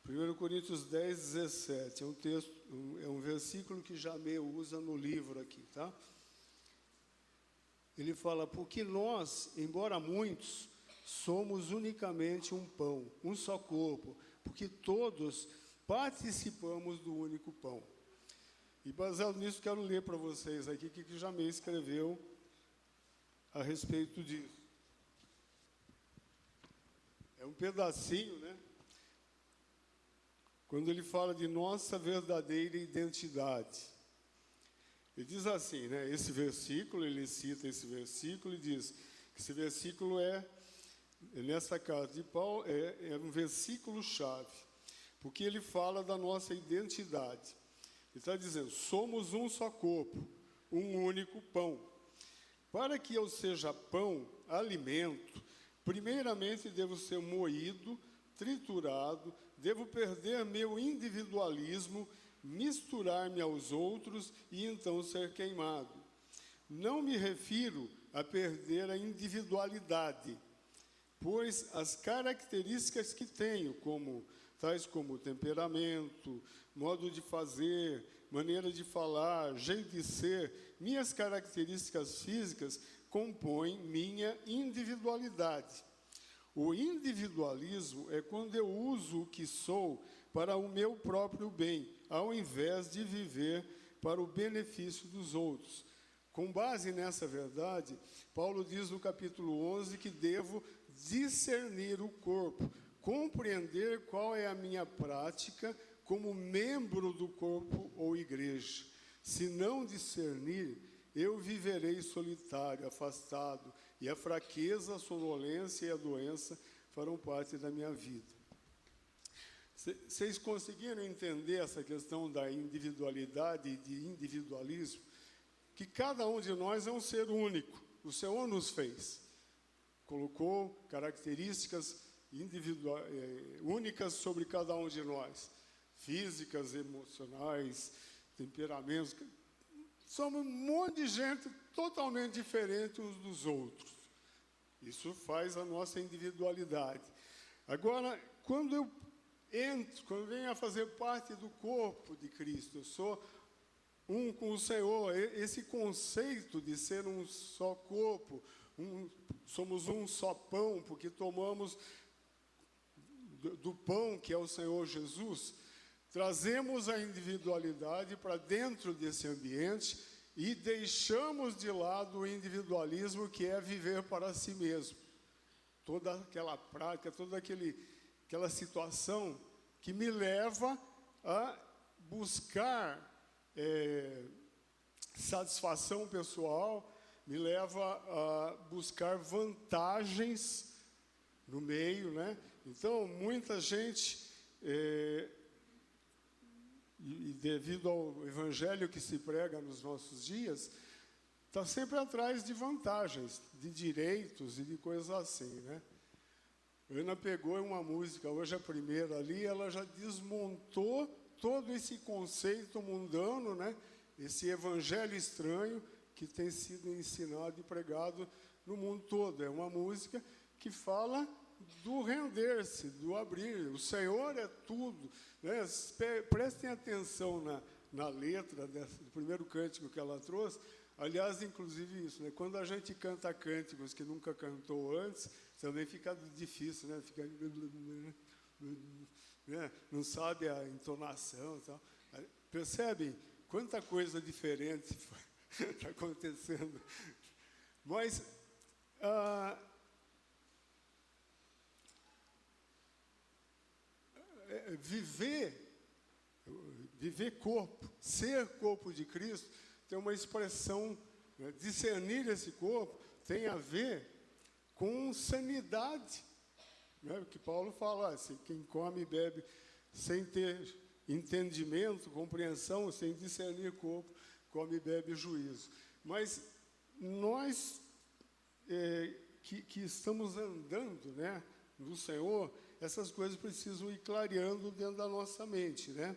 1 Coríntios 10, 17, é um texto, é um versículo que Jamê usa no livro aqui, tá? Ele fala, porque nós, embora muitos, somos unicamente um pão, um só corpo, porque todos participamos do único pão. E baseado nisso, quero ler para vocês aqui o que Jamê escreveu a respeito disso. É um pedacinho, né? Quando ele fala de nossa verdadeira identidade. Ele diz assim, né? Esse versículo, ele cita esse versículo e diz que esse versículo nessa carta de Paulo, é um versículo-chave, porque ele fala da nossa identidade. Ele está dizendo, somos um só corpo, um único pão. Para que eu seja pão, alimento, primeiramente devo ser moído, triturado, devo perder meu individualismo, misturar-me aos outros e então ser queimado. Não me refiro a perder a individualidade, pois as características que tenho, tais como temperamento, modo de fazer, maneira de falar, jeito de ser, minhas características físicas compõem minha individualidade. O individualismo é quando eu uso o que sou para o meu próprio bem, ao invés de viver para o benefício dos outros. Com base nessa verdade, Paulo diz no capítulo 11 que devo discernir o corpo, compreender qual é a minha prática como membro do corpo ou igreja. Se não discernir, eu viverei solitário, afastado, e a fraqueza, a sonolência e a doença farão parte da minha vida. Vocês conseguiram entender essa questão da individualidade e de individualismo? Que cada um de nós é um ser único. O Senhor nos fez. Colocou características únicas sobre cada um de nós. Físicas, emocionais, temperamentos. Somos um monte de gente totalmente diferente uns dos outros. Isso faz a nossa individualidade. Agora, quando eu venho a fazer parte do corpo de Cristo, eu sou um com o Senhor, esse conceito de ser um só corpo, somos um só pão, porque tomamos do pão que é o Senhor Jesus, trazemos a individualidade para dentro desse ambiente e deixamos de lado o individualismo, que é viver para si mesmo. Toda aquela prática, toda aquela situação que me leva a buscar satisfação pessoal, me leva a buscar vantagens no meio, né? Então, muita gente, e devido ao evangelho que se prega nos nossos dias, está sempre atrás de vantagens, de direitos e de coisas assim, né? Ana pegou uma música, hoje a primeira ali, ela já desmontou todo esse conceito mundano, né? Esse evangelho estranho que tem sido ensinado e pregado no mundo todo. É uma música que fala do render-se, do abrir. O Senhor é tudo, né? Prestem atenção na letra do primeiro cântico que ela trouxe. Aliás, inclusive isso, né? Quando a gente canta cânticos que nunca cantou antes, também fica difícil, né? Fica, né? Não sabe a entonação e tal. Percebem quanta coisa diferente está acontecendo? Mas viver corpo, ser corpo de Cristo, tem uma expressão, né? Discernir esse corpo tem a ver com sanidade, né? Que Paulo fala, assim, quem come e bebe sem ter entendimento, compreensão, sem discernir corpo, come e bebe juízo. Mas nós que estamos andando, né, no Senhor, essas coisas precisam ir clareando dentro da nossa mente, né?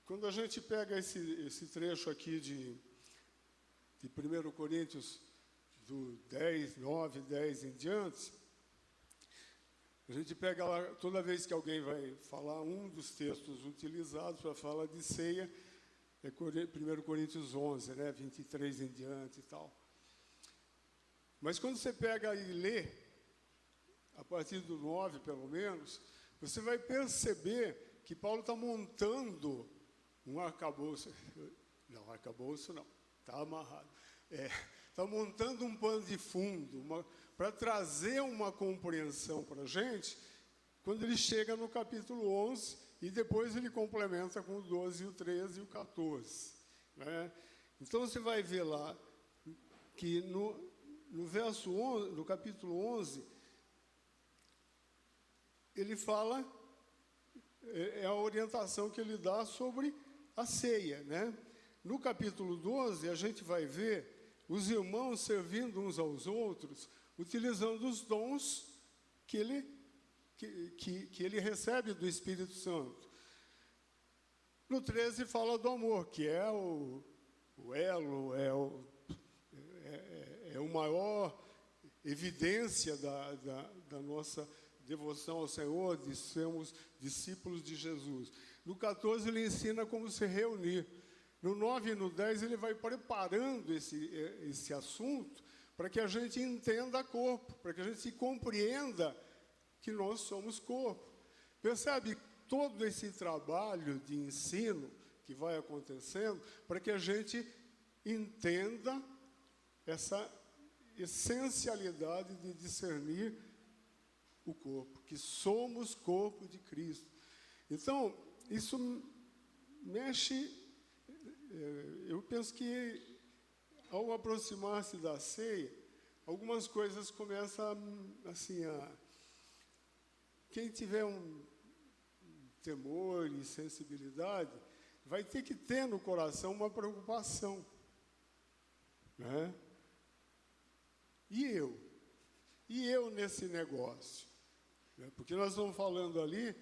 Quando a gente pega esse trecho aqui de 1 Coríntios, do 10, 9, 10 em diante, a gente pega lá, toda vez que alguém vai falar um dos textos utilizados para falar de ceia, é 1 Coríntios 11, né, 23 em diante e tal. Mas quando você pega e lê, a partir do 9 pelo menos, você vai perceber que Paulo está montando um arcabouço. Não, arcabouço não, está amarrado. Está montando um pano de fundo para trazer uma compreensão para a gente, quando ele chega no capítulo 11, e depois ele complementa com o 12, o 13 e o 14. Né? Então, você vai ver lá que no verso 11, no capítulo 11, ele fala, é a orientação que ele dá sobre a ceia. Né? No capítulo 12, a gente vai ver os irmãos servindo uns aos outros, utilizando os dons que ele recebe do Espírito Santo. No 13 fala do amor, que é o elo, é o maior evidência da nossa devoção ao Senhor, de sermos discípulos de Jesus. No 14 ele ensina como se reunir. No 9 e no 10 ele vai preparando esse assunto para que a gente entenda corpo, para que a gente compreenda que nós somos corpo. Percebe todo esse trabalho de ensino que vai acontecendo para que a gente entenda essa essencialidade de discernir o corpo, que somos corpo de Cristo. Então, isso mexe. Eu penso que, ao aproximar-se da ceia, algumas coisas começam assim quem tiver um temor e sensibilidade, vai ter que ter no coração uma preocupação. Né? E eu nesse negócio? Né? Porque nós estamos falando ali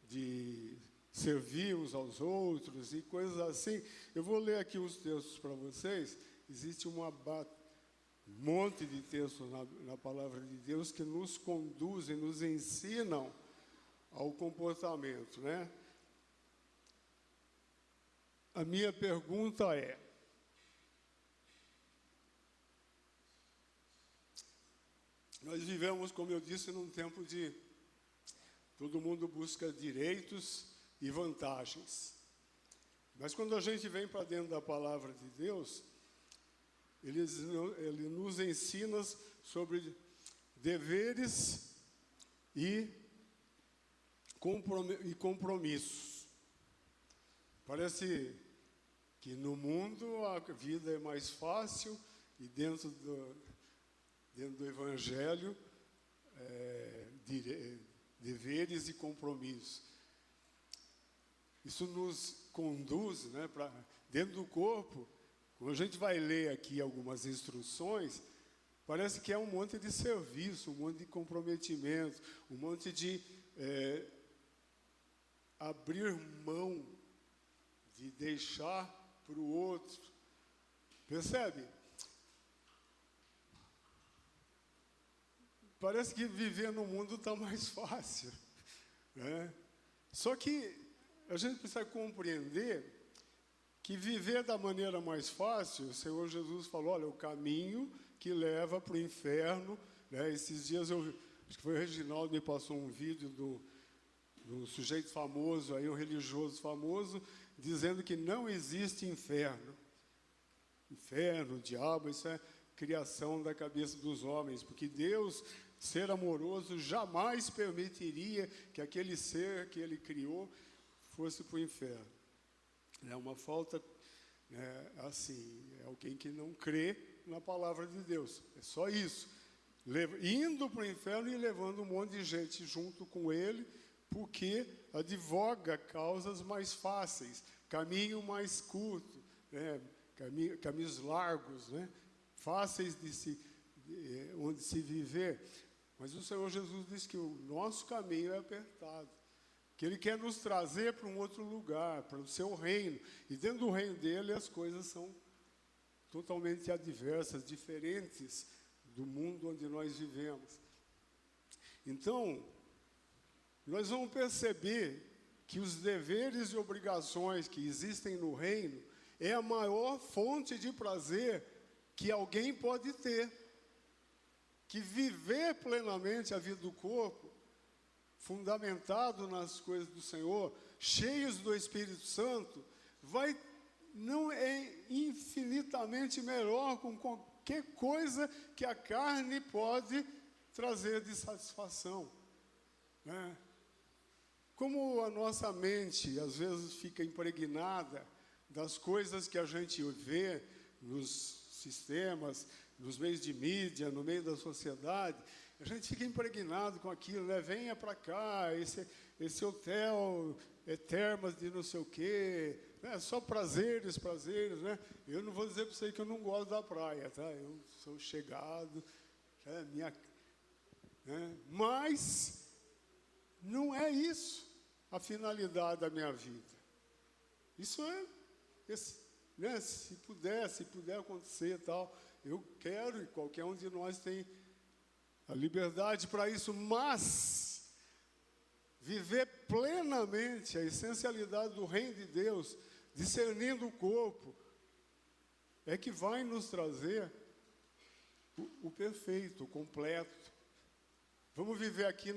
de servir uns aos outros e coisas assim. Eu vou ler aqui os textos para vocês. Existe um monte de textos na palavra de Deus que nos conduzem, nos ensinam ao comportamento, né? A minha pergunta é: nós vivemos, como eu disse, num tempo de todo mundo busca direitos e vantagens. Mas quando a gente vem para dentro da palavra de Deus, ele nos ensina sobre deveres e compromissos. Parece que no mundo a vida é mais fácil e dentro do Evangelho, deveres e compromissos. Isso nos conduz, né, para dentro do corpo. Quando a gente vai ler aqui algumas instruções, parece que é um monte de serviço, um monte de comprometimento, um monte de abrir mão de deixar para o outro. Percebe? Parece que viver no mundo está mais fácil, né? Só que a gente precisa compreender que viver da maneira mais fácil, o Senhor Jesus falou, olha, o caminho que leva para o inferno, né? Esses dias acho que foi o Reginaldo me passou um vídeo do sujeito famoso, aí, um religioso famoso, dizendo que não existe inferno. Inferno, diabo, isso é criação da cabeça dos homens, porque Deus, ser amoroso, jamais permitiria que aquele ser que ele criou fosse para o inferno. É uma falta, né, assim, é alguém que não crê na palavra de Deus. É só isso. Indo para o inferno e levando um monte de gente junto com ele, porque advoga causas mais fáceis, caminho mais curto, né, caminhos largos, né, fáceis onde se viver. Mas o Senhor Jesus disse que o nosso caminho é apertado, que Ele quer nos trazer para um outro lugar, para o seu reino. E dentro do reino dele as coisas são totalmente adversas, diferentes do mundo onde nós vivemos. Então, nós vamos perceber que os deveres e obrigações que existem no reino é a maior fonte de prazer que alguém pode ter. Que viver plenamente a vida do corpo, fundamentado nas coisas do Senhor, cheios do Espírito Santo, não é infinitamente melhor com qualquer coisa que a carne pode trazer de satisfação, né? Como a nossa mente, às vezes, fica impregnada das coisas que a gente vê nos sistemas, nos meios de mídia, no meio da sociedade, a gente fica impregnado com aquilo, né? Venha para cá, esse hotel é termas de não sei o quê, né? Só prazeres, né? Eu não vou dizer para você que eu não gosto da praia, tá? Eu sou chegado, né? Mas não é isso a finalidade da minha vida. Isso né? Se puder acontecer e tal, eu quero, e qualquer um de nós tem a liberdade para isso, mas viver plenamente a essencialidade do reino de Deus, discernindo o corpo, é que vai nos trazer o perfeito, o completo. Vamos viver aqui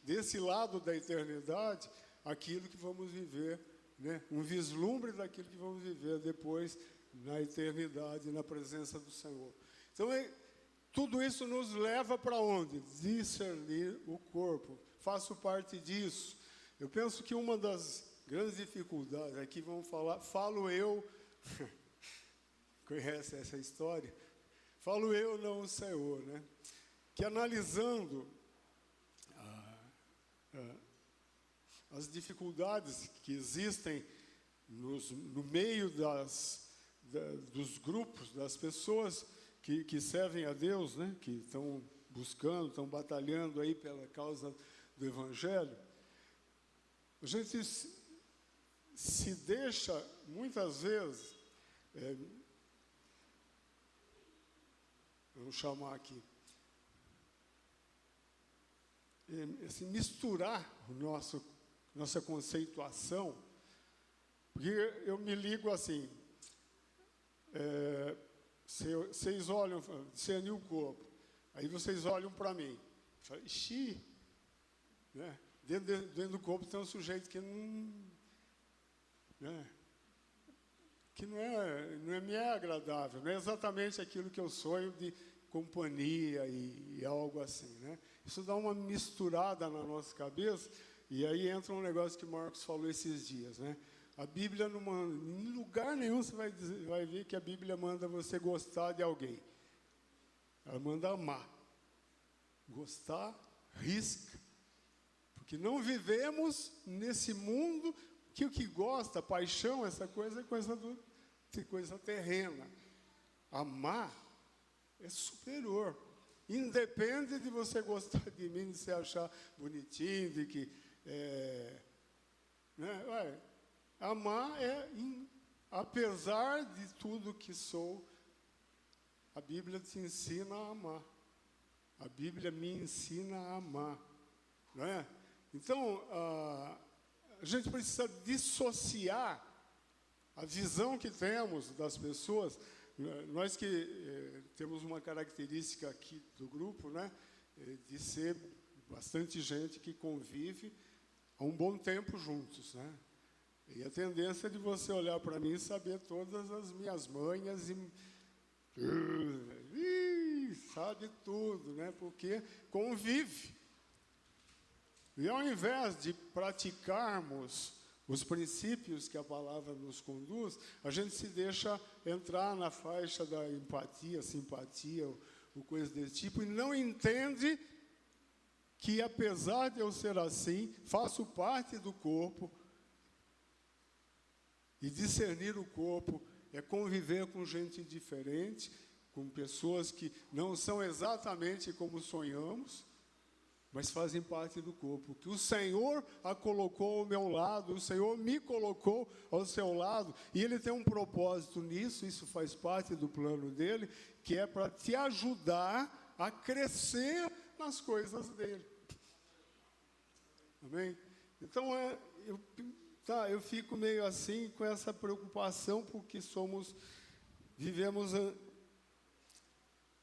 desse lado da eternidade, aquilo que vamos viver, né? Um vislumbre daquilo que vamos viver depois na eternidade, na presença do Senhor. Então, tudo isso nos leva para onde? Discernir o corpo. Faço parte disso. Eu penso que uma das grandes dificuldades, aqui vamos falar, falo eu, conhece essa história? Falo eu, não o Senhor, né? Que analisando as dificuldades que existem no meio dos grupos, das pessoas que servem a Deus, né? Que estão buscando, estão batalhando aí pela causa do Evangelho, a gente se deixa, muitas vezes, vamos chamar aqui, assim, misturar nossa conceituação, porque eu me ligo assim, vocês olham, discernir o corpo, aí vocês olham para mim, falam, ixi, né? Dentro do corpo tem um sujeito que não, né? Que não me é agradável, não é exatamente aquilo que eu sonho de companhia e algo assim, né? Isso dá uma misturada na nossa cabeça, e aí entra um negócio que o Marcos falou esses dias, né? A Bíblia não manda, em lugar nenhum você vai ver que a Bíblia manda você gostar de alguém. Ela manda amar. Gostar, risca. Porque não vivemos nesse mundo que o que gosta, paixão, essa coisa é coisa terrena. Amar é superior. Independe de você gostar de mim, de você achar bonitinho, de que... né? Amar apesar de tudo que sou, a Bíblia te ensina a amar. A Bíblia me ensina a amar, não é? Então, a gente precisa dissociar a visão que temos das pessoas. Nós que temos uma característica aqui do grupo, né, de ser bastante gente que convive há um bom tempo juntos, né? E a tendência é de você olhar para mim e saber todas as minhas manhas sabe tudo, né? Porque convive. E ao invés de praticarmos os princípios que a palavra nos conduz, a gente se deixa entrar na faixa da empatia, simpatia, ou coisa desse tipo, e não entende que, apesar de eu ser assim, faço parte do corpo, e discernir o corpo é conviver com gente diferente, com pessoas que não são exatamente como sonhamos, mas fazem parte do corpo, que o Senhor a colocou ao meu lado, o Senhor me colocou ao seu lado, e Ele tem um propósito nisso, isso faz parte do plano dEle, que é para te ajudar a crescer nas coisas dEle. Amém? Então, eu fico meio assim com essa preocupação, porque vivemos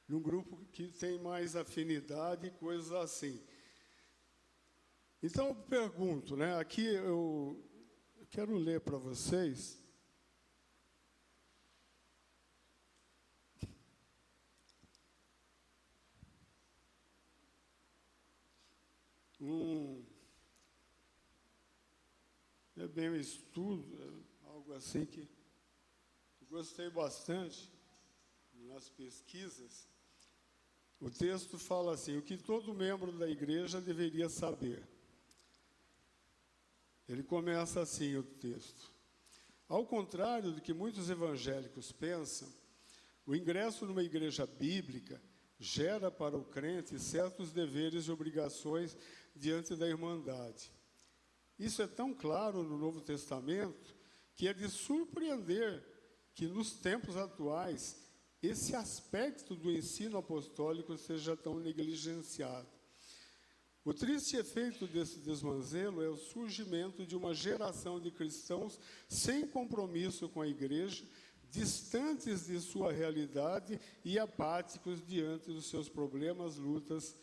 num grupo que tem mais afinidade e coisas assim. Então, eu pergunto, né? Aqui eu quero ler para vocês. É bem um estudo, algo assim que eu gostei bastante nas pesquisas. O texto fala assim: o que todo membro da igreja deveria saber. Ele começa assim o texto. Ao contrário do que muitos evangélicos pensam, o ingresso numa igreja bíblica gera para o crente certos deveres e obrigações diante da irmandade. Isso é tão claro no Novo Testamento que é de surpreender que nos tempos atuais esse aspecto do ensino apostólico seja tão negligenciado. O triste efeito desse desmazelo é o surgimento de uma geração de cristãos sem compromisso com a igreja, distantes de sua realidade e apáticos diante dos seus problemas, lutas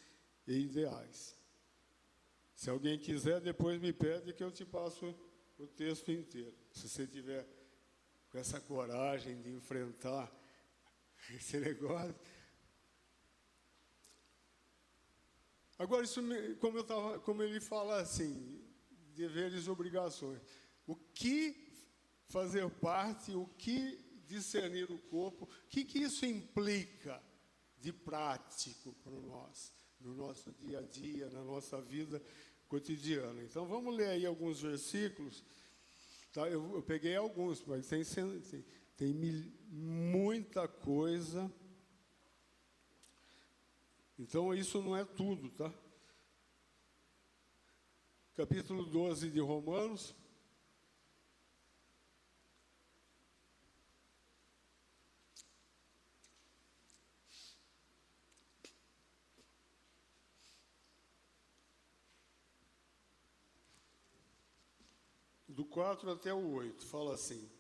e ideais. Se alguém quiser, depois me pede que eu te passo o texto inteiro. Se você tiver com essa coragem de enfrentar esse negócio. Agora, isso, como ele fala assim, deveres e obrigações. O que fazer parte, o que discernir o corpo, o que isso implica de prático para nós, no nosso dia a dia, na nossa vida cotidiana. Então, vamos ler aí alguns versículos. Tá? Eu peguei alguns, mas tem muita coisa. Então, isso não é tudo, tá? Capítulo 12 de Romanos. Do 4 até o 8, fala assim: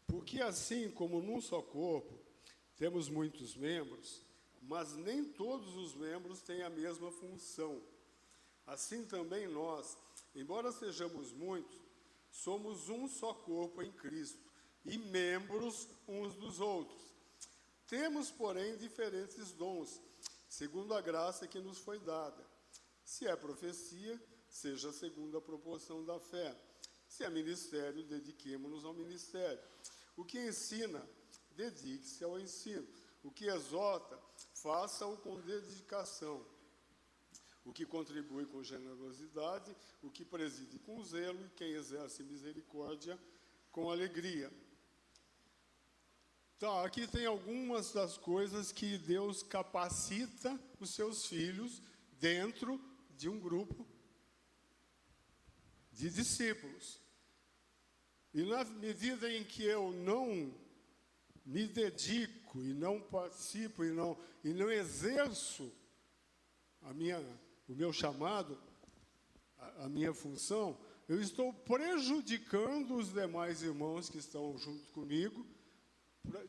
porque assim como num só corpo temos muitos membros, mas nem todos os membros têm a mesma função. Assim também nós, embora sejamos muitos, somos um só corpo em Cristo e membros uns dos outros. Temos, porém, diferentes dons, segundo a graça que nos foi dada. Se é profecia, seja segundo a proporção da fé. Se é ministério, dediquemo-nos ao ministério. O que ensina, dedique-se ao ensino. O que exorta, faça-o com dedicação. O que contribui com generosidade, o que preside com zelo, e quem exerce misericórdia com alegria. Tá, aqui tem algumas das coisas que Deus capacita os seus filhos dentro de um grupo de discípulos. E na medida em que eu não me dedico e não participo e não exerço o meu chamado, a minha função, eu estou prejudicando os demais irmãos que estão junto comigo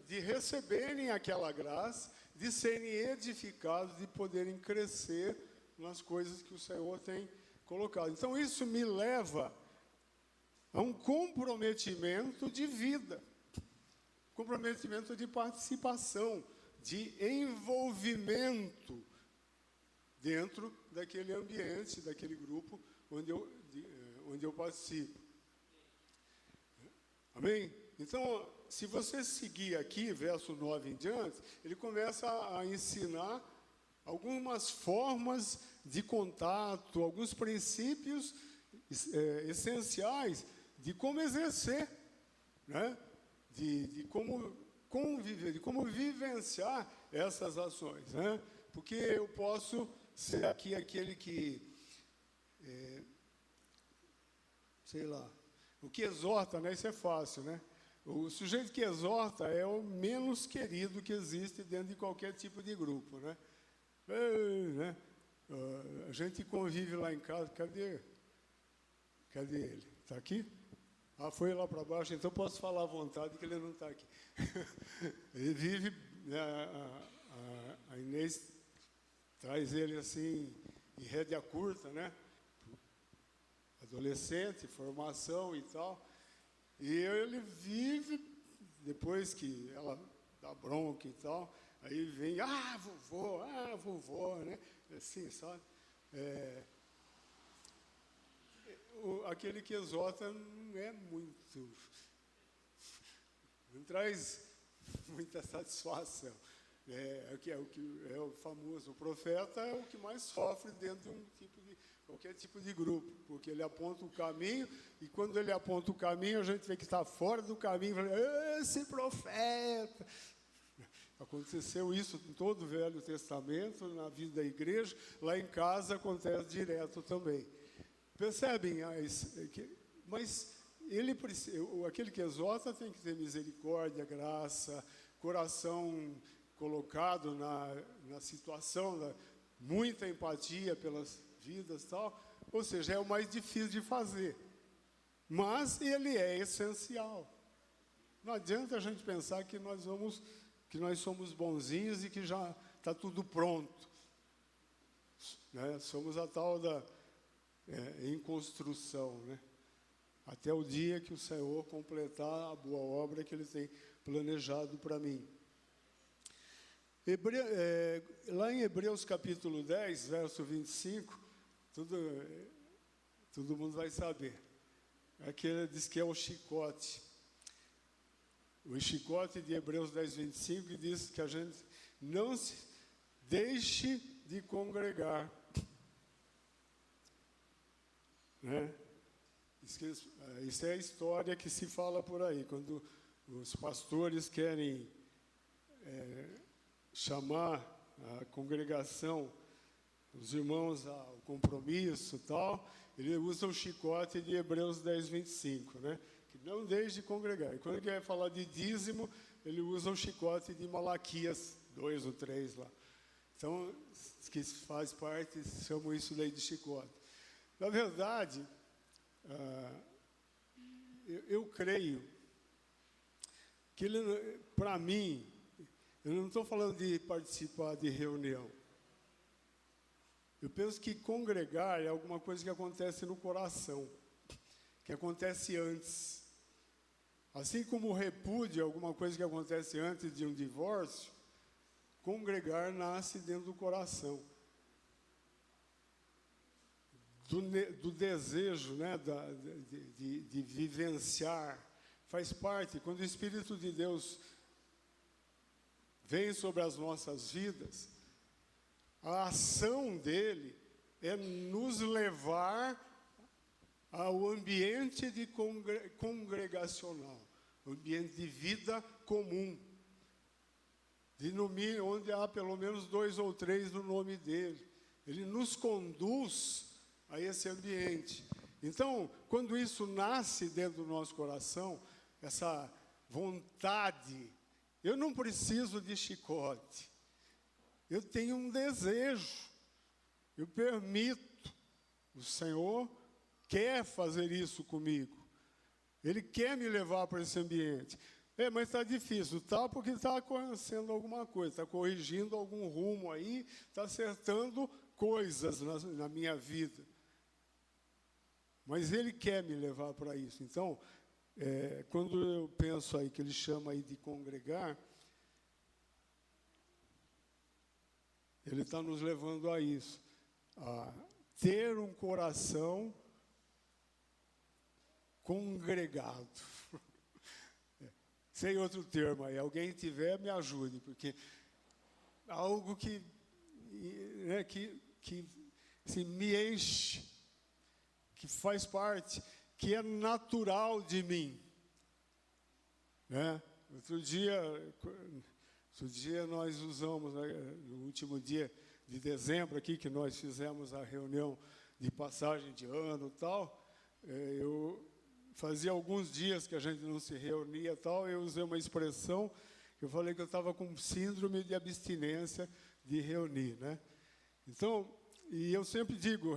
de receberem aquela graça, de serem edificados, de poderem crescer nas coisas que o Senhor tem colocado. Então, isso me leva a um comprometimento de vida, comprometimento de participação, de envolvimento dentro daquele ambiente, daquele grupo onde eu participo. Amém? Então, se você seguir aqui, verso 9 em diante, ele começa a ensinar algumas formas de contato, alguns princípios essenciais de como exercer, né? de como conviver, de como vivenciar essas ações, né? Porque eu posso ser aqui aquele que, sei lá, o que exorta, né? Isso é fácil, né? O sujeito que exorta é o menos querido que existe dentro de qualquer tipo de grupo, né? Né? A gente convive lá em casa, cadê ele? Está aqui? Ah, foi lá para baixo, então posso falar à vontade que ele não está aqui. Ele vive, né, a Inês traz ele assim, em rédea curta, né? Adolescente, formação e tal. E ele vive, depois que ela dá bronca e tal, aí vem, vovô, né? Assim, sabe? Aquele que exorta não é muito, não traz muita satisfação. É o famoso, o profeta é o que mais sofre dentro de qualquer tipo de grupo, porque ele aponta o caminho, e quando ele aponta o caminho, a gente vê que está fora do caminho, e fala, esse profeta. Aconteceu isso em todo o Velho Testamento, na vida da igreja, lá em casa acontece direto também. Percebem? Mas aquele que exorta tem que ter misericórdia, graça, coração colocado na situação, muita empatia pelas vidas e tal. Ou seja, é o mais difícil de fazer. Mas ele é essencial. Não adianta a gente pensar que nós somos bonzinhos e que já está tudo pronto. Né? Somos a tal em construção, né? Até o dia que o Senhor completar a boa obra que Ele tem planejado para mim. Lá em Hebreus capítulo 10, verso 25, todo mundo vai saber. Aqui diz que é o chicote. O chicote de Hebreus 10, 25, diz que a gente não se deixe de congregar. Né? Isso é a história que se fala por aí, quando os pastores querem chamar a congregação, os irmãos ao compromisso e tal, ele usa o chicote de Hebreus 10, 25, né? Que não deixe de congregar. E quando ele quer falar de dízimo, ele usa o chicote de Malaquias 2 ou 3 lá. Então, os que faz parte chamam isso daí de chicote. Na verdade, eu creio que para mim, eu não estou falando de participar de reunião. Eu penso que congregar é alguma coisa que acontece no coração, que acontece antes. Assim como o repúdio é alguma coisa que acontece antes de um divórcio, congregar nasce dentro do coração. Do desejo, né, de vivenciar, faz parte. Quando o Espírito de Deus vem sobre as nossas vidas, a ação dele é nos levar ao ambiente congregacional, ambiente de vida comum, onde há pelo menos 2 ou 3 no nome dele. Ele nos conduz a esse ambiente. Então, quando isso nasce dentro do nosso coração, essa vontade, eu não preciso de chicote, eu tenho um desejo, eu permito, o Senhor quer fazer isso comigo, Ele quer me levar para esse ambiente. Mas está difícil, tá? Porque está acontecendo alguma coisa, está corrigindo algum rumo aí, está acertando coisas na minha vida. Mas Ele quer me levar para isso. Então, quando eu penso aí que Ele chama aí de congregar, Ele está nos levando a isso, a ter um coração congregado. Sem outro termo aí, alguém tiver, me ajude, porque algo que assim, me enche, que faz parte, que é natural de mim. Né? Outro dia nós usamos, né, no último dia de dezembro aqui, que nós fizemos a reunião de passagem de ano e tal, eu fazia alguns dias que a gente não se reunia e tal, eu usei uma expressão, eu falei que eu estava com síndrome de abstinência de reunir, né? Então, e eu sempre digo,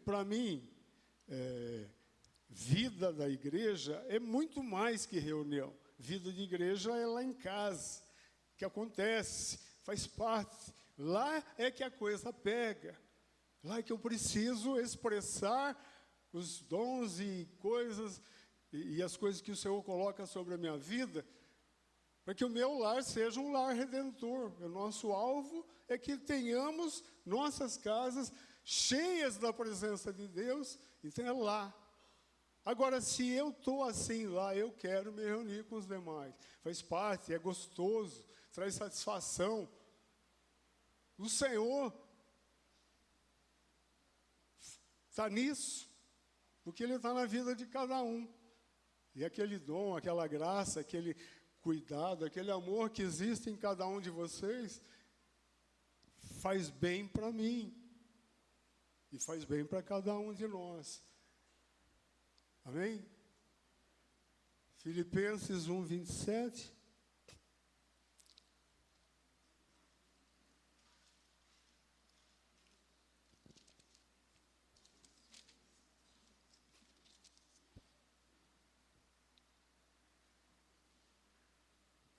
para mim, vida da igreja é muito mais que reunião. Vida de igreja é lá em casa, que acontece, faz parte. Lá é que a coisa pega. Lá é que eu preciso expressar os dons e coisas, e as coisas que o Senhor coloca sobre a minha vida, para que o meu lar seja um lar redentor. O nosso alvo é que tenhamos nossas casas cheias da presença de Deus, então é lá. Agora, se eu estou assim lá, eu quero me reunir com os demais. Faz parte, é gostoso, traz satisfação. O Senhor está nisso, porque Ele está na vida de cada um. E aquele dom, aquela graça, aquele cuidado, aquele amor que existe em cada um de vocês, faz bem para mim. E faz bem para cada um de nós. Amém? Filipenses 1, 27.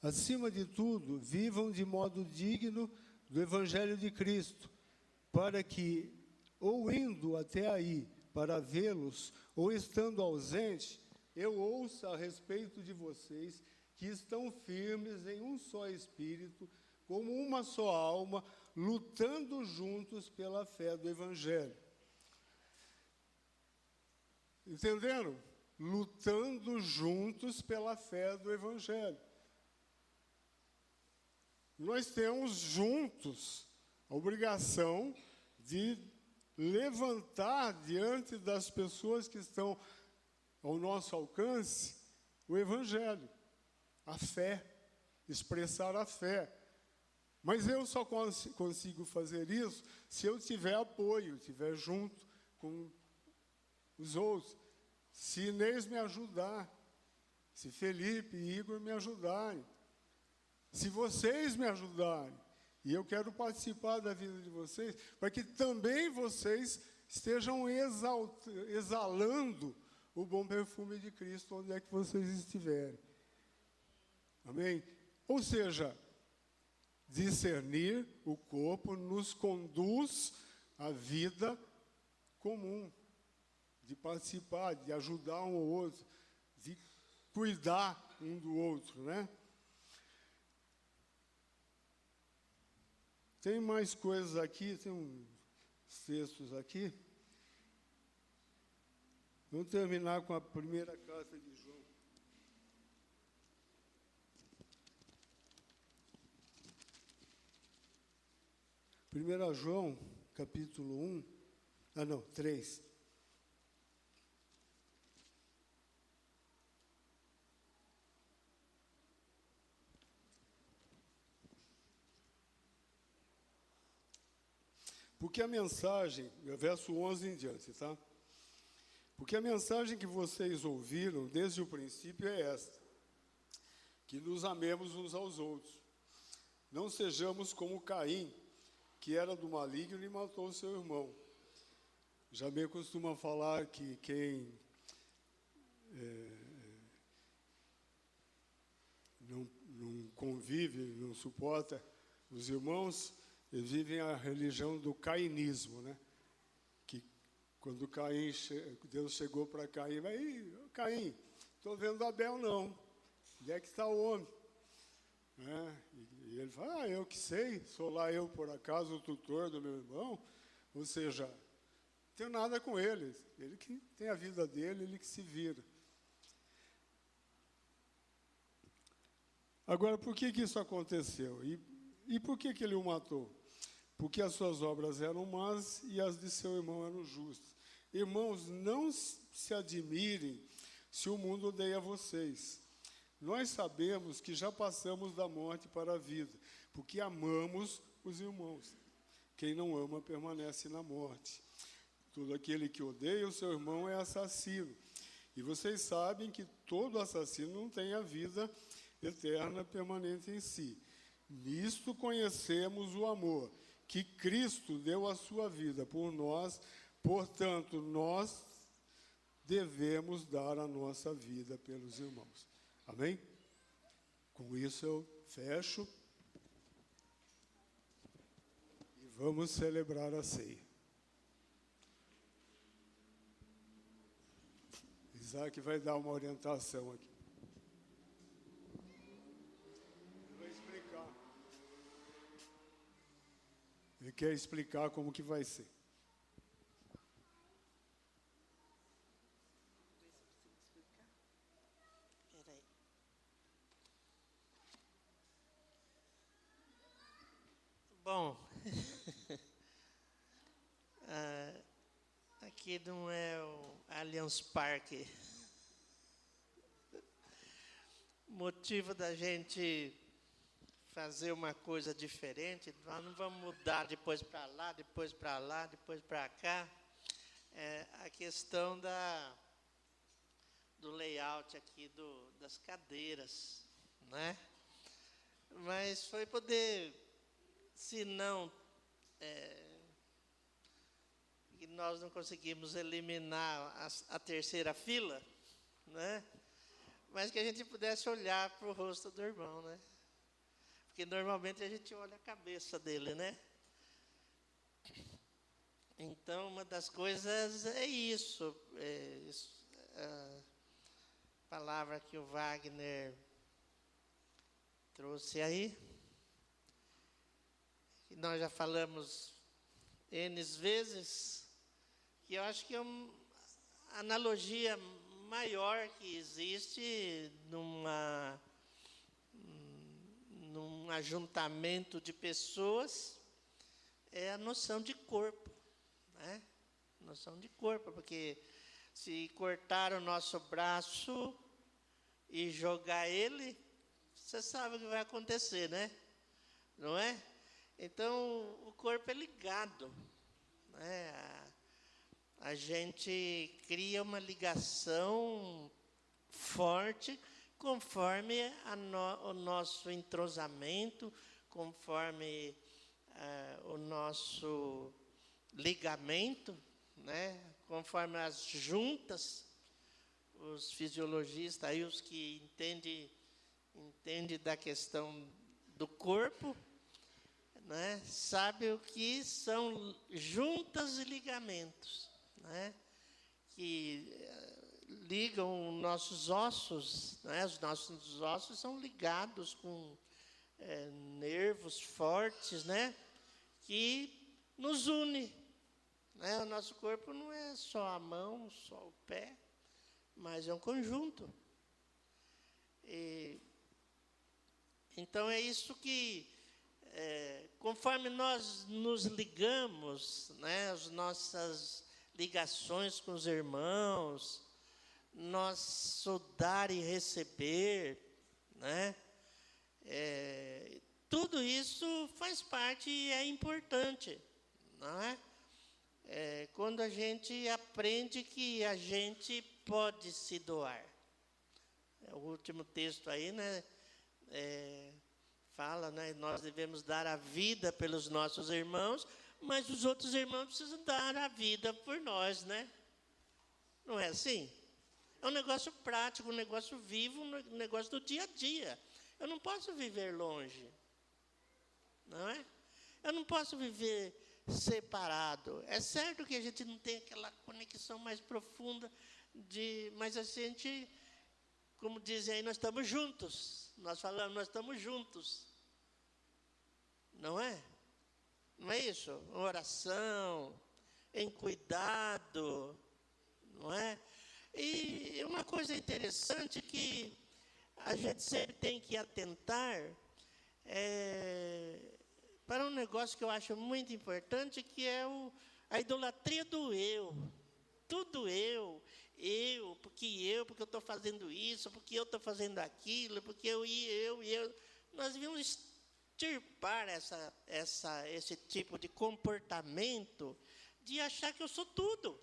Acima de tudo, vivam de modo digno do Evangelho de Cristo, para que, ou indo até aí para vê-los, ou estando ausente, eu ouça a respeito de vocês que estão firmes em um só espírito, como uma só alma, lutando juntos pela fé do Evangelho. Entenderam? Lutando juntos pela fé do Evangelho. Nós temos juntos a obrigação de levantar diante das pessoas que estão ao nosso alcance o Evangelho, a fé, expressar a fé. Mas eu só consigo fazer isso se eu tiver apoio, estiver junto com os outros. Se Inês me ajudar, se Felipe e Igor me ajudarem, se vocês me ajudarem, e eu quero participar da vida de vocês, para que também vocês estejam exalando o bom perfume de Cristo onde é que vocês estiverem. Amém? Ou seja, discernir o corpo nos conduz à vida comum, de participar, de ajudar um ao outro, de cuidar um do outro, né? Tem mais coisas aqui, tem uns textos aqui. Vamos terminar com a primeira carta de João. Primeira João, capítulo 3. Porque a mensagem, verso 11 em diante, tá? Porque a mensagem que vocês ouviram desde o princípio é esta: que nos amemos uns aos outros. Não sejamos como Caim, que era do maligno e matou seu irmão. Jamê costuma falar que quem não convive, não suporta os irmãos, eles vivem a religião do cainismo, né? Que quando Deus chegou para Caim, aí, Caim, estou vendo Abel não, onde é que está o homem? E ele fala, eu que sei, sou lá eu por acaso o tutor do meu irmão, ou seja, não tenho nada com ele que tem a vida dele, ele que se vira. Agora, por que isso aconteceu? E por que ele o matou? Porque as suas obras eram más e as de seu irmão eram justas. Irmãos, não se admirem se o mundo odeia vocês. Nós sabemos que já passamos da morte para a vida, porque amamos os irmãos. Quem não ama permanece na morte. Todo aquele que odeia o seu irmão é assassino. E vocês sabem que todo assassino não tem a vida eterna permanente em si. Nisto conhecemos o amor, que Cristo deu a sua vida por nós, portanto, nós devemos dar a nossa vida pelos irmãos. Amém? Com isso eu fecho e vamos celebrar a ceia. Isaac vai dar uma orientação aqui. Ele quer explicar como que vai ser. Peraí. Bom, aqui não é o Allianz Parque. O motivo da gente fazer uma coisa diferente, nós não vamos mudar depois para lá, depois para lá, depois para cá. É a questão do layout aqui das cadeiras, né? Mas foi poder, se não, que nós não conseguimos eliminar a terceira fila, né? Mas que a gente pudesse olhar para o rosto do irmão, né? Porque normalmente a gente olha a cabeça dele, né? Então, uma das coisas é isso. A palavra que o Wagner trouxe aí. Que nós já falamos N vezes. Que eu acho que é uma analogia maior que existe num ajuntamento de pessoas, é a noção de corpo, né? Noção de corpo, porque se cortar o nosso braço e jogar ele, você sabe o que vai acontecer, né? Não é? Então, o corpo é ligado, né? A gente cria uma ligação forte conforme o nosso entrosamento, conforme o nosso ligamento, né? Conforme as juntas, os fisiologistas, aí os que entendem da questão do corpo, né? Sabem o que são juntas e ligamentos, né? Que ligam os nossos ossos, né? Os nossos ossos são ligados com nervos fortes, né? Que nos une, né? O nosso corpo não é só a mão, só o pé, mas é um conjunto. Então é isso que, conforme nós nos ligamos, né? As nossas ligações com os irmãos, nosso dar e receber, né? Tudo isso faz parte e é importante, não é? quando a gente aprende que a gente pode se doar. O último texto aí, né, fala, né, nós devemos dar a vida pelos nossos irmãos, mas os outros irmãos precisam dar a vida por nós, né? Não é assim? É um negócio prático, um negócio vivo, um negócio do dia a dia. Eu não posso viver longe, não é? Eu não posso viver separado. É certo que a gente não tem aquela conexão mais profunda, mas a gente, como dizem aí, nós estamos juntos. Nós falamos, nós estamos juntos. Não é? Não é isso? Oração, em cuidado, não é? E uma coisa interessante que a gente sempre tem que atentar para um negócio que eu acho muito importante, que é a idolatria do eu. Tudo porque eu estou fazendo isso, porque eu estou fazendo aquilo, porque eu. Nós devíamos extirpar esse tipo de comportamento de achar que eu sou tudo.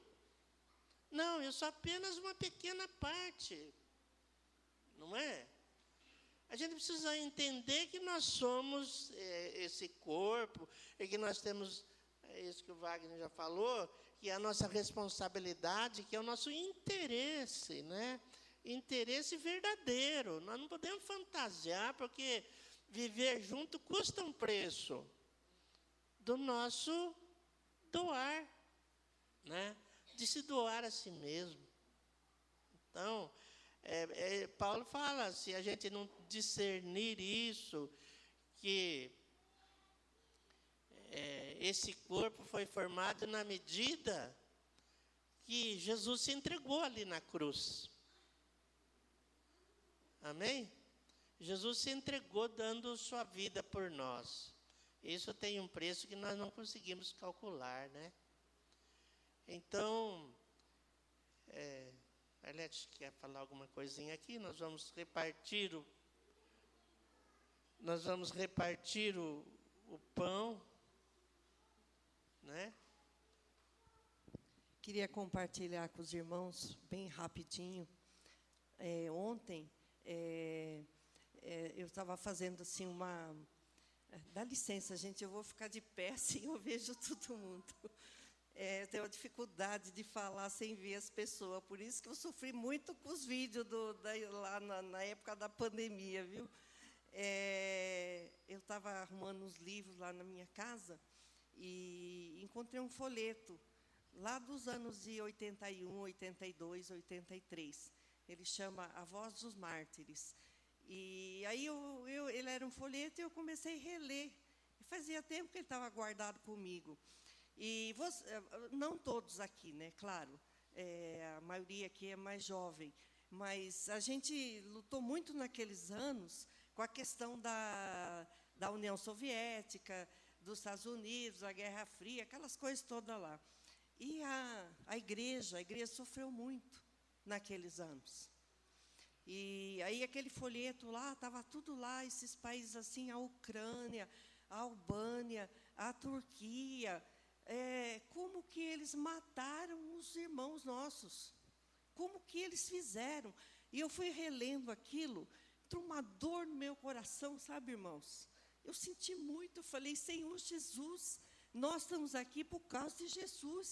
Não, eu sou apenas uma pequena parte. Não é? A gente precisa entender que nós somos esse corpo, e que nós temos, isso que o Wagner já falou, que é a nossa responsabilidade, que é o nosso interesse, né? Interesse verdadeiro. Nós não podemos fantasiar, porque viver junto custa um preço do nosso doar, né? De se doar a si mesmo. Então, Paulo fala, se a gente não discernir isso, que esse corpo foi formado na medida que Jesus se entregou ali na cruz. Amém? Jesus se entregou dando sua vida por nós. Isso tem um preço que nós não conseguimos calcular, né? Então, Arlete, quer falar alguma coisinha aqui? Nós vamos repartir o pão, né? Queria compartilhar com os irmãos, bem rapidinho. Ontem, eu estava fazendo assim uma... Dá licença, gente, eu vou ficar de pé, assim eu vejo todo mundo. Eu tenho uma dificuldade de falar sem ver as pessoas, por isso que eu sofri muito com os vídeos lá na época da pandemia, viu? Eu estava arrumando uns livros lá na minha casa e encontrei um folheto, lá dos anos de 81, 82, 83. Ele chama A Voz dos Mártires. E aí ele era um folheto e eu comecei a reler. E fazia tempo que ele estava guardado comigo. E não todos aqui, né? Claro, a maioria aqui é mais jovem, mas a gente lutou muito naqueles anos com a questão da União Soviética, dos Estados Unidos, a Guerra Fria, aquelas coisas todas lá. E a igreja sofreu muito naqueles anos. E aí aquele folheto lá, estava tudo lá, esses países assim, a Ucrânia, a Albânia, a Turquia... como que eles mataram os irmãos nossos, como que eles fizeram. E eu fui relendo aquilo, entrou uma dor no meu coração, sabe, irmãos? Eu senti muito, eu falei, Senhor Jesus, nós estamos aqui por causa de Jesus.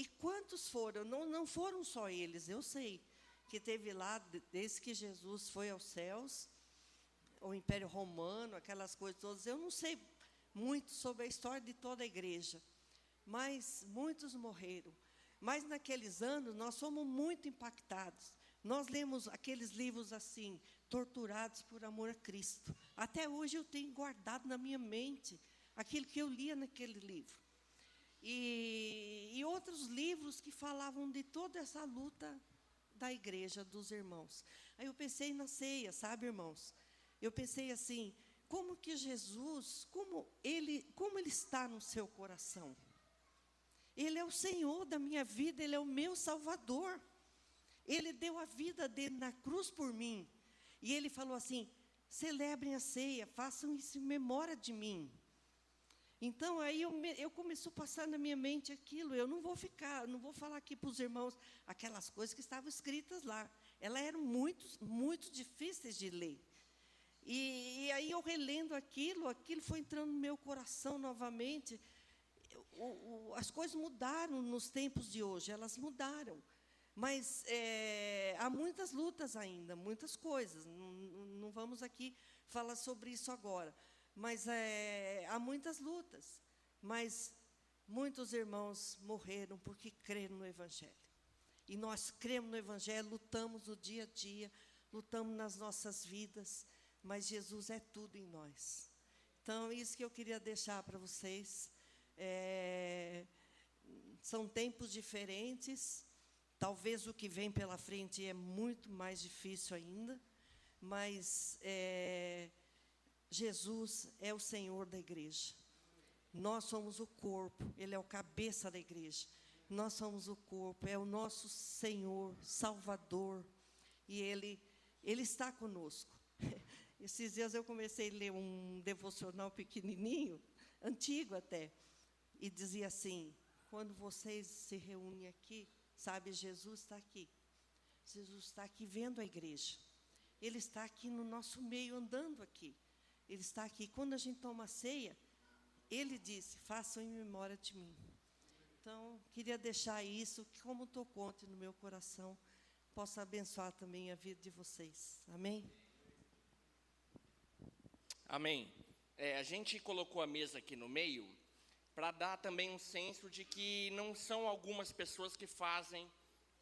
E quantos foram? Não foram só eles, eu sei, que teve lá, desde que Jesus foi aos céus, o Império Romano, aquelas coisas todas, eu não sei muito sobre a história de toda a igreja, mas muitos morreram. Mas naqueles anos nós fomos muito impactados. Nós lemos aqueles livros assim, torturados por amor a Cristo. Até hoje eu tenho guardado na minha mente aquilo que eu lia naquele livro. E outros livros que falavam de toda essa luta da igreja, dos irmãos. Aí eu pensei na ceia, sabe, irmãos? Eu pensei assim, como que Jesus, como ele está no seu coração? Ele é o Senhor da minha vida, Ele é o meu Salvador. Ele deu a vida dele na cruz por mim. E Ele falou assim, celebrem a ceia, façam isso em memória de mim. Então, aí eu começou a passar na minha mente aquilo. Eu não vou falar aqui para os irmãos aquelas coisas que estavam escritas lá. Elas eram muito difíceis de ler. E aí, eu relendo aquilo foi entrando no meu coração novamente. As coisas mudaram nos tempos de hoje, elas mudaram. Mas há muitas lutas ainda, muitas coisas. Não vamos aqui falar sobre isso agora. Mas há muitas lutas. Mas muitos irmãos morreram porque creram no Evangelho. E nós cremos no Evangelho, lutamos no dia a dia, lutamos nas nossas vidas, mas Jesus é tudo em nós. Então, isso que eu queria deixar para vocês. São tempos diferentes. Talvez o que vem pela frente é muito mais difícil ainda, mas Jesus é o Senhor da igreja. Nós somos o corpo, Ele é o cabeça da igreja. Nós somos o corpo, é o nosso Senhor, Salvador, e Ele está conosco. Esses dias eu comecei a ler um devocional pequenininho, antigo até, e dizia assim: quando vocês se reúnem aqui, sabe, Jesus está aqui. Jesus está aqui vendo a igreja. Ele está aqui no nosso meio, andando aqui. Ele está aqui. Quando a gente toma a ceia, Ele disse: façam em memória de mim. Então, queria deixar isso, que como tocou ontem no meu coração, possa abençoar também a vida de vocês. Amém? Amém. A gente colocou a mesa aqui no meio para dar também um senso de que não são algumas pessoas que fazem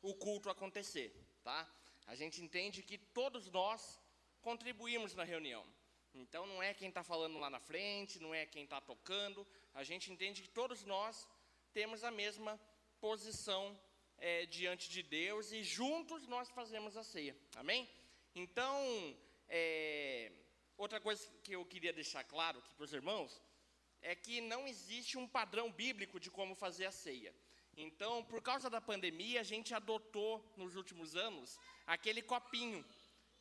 o culto acontecer, tá? A gente entende que todos nós contribuímos na reunião. Então, não é quem está falando lá na frente, não é quem está tocando. A gente entende que todos nós temos a mesma posição diante de Deus e juntos nós fazemos a ceia. Amém? Então, outra coisa que eu queria deixar claro aqui para os irmãos é que não existe um padrão bíblico de como fazer a ceia. Então, por causa da pandemia, a gente adotou, nos últimos anos, aquele copinho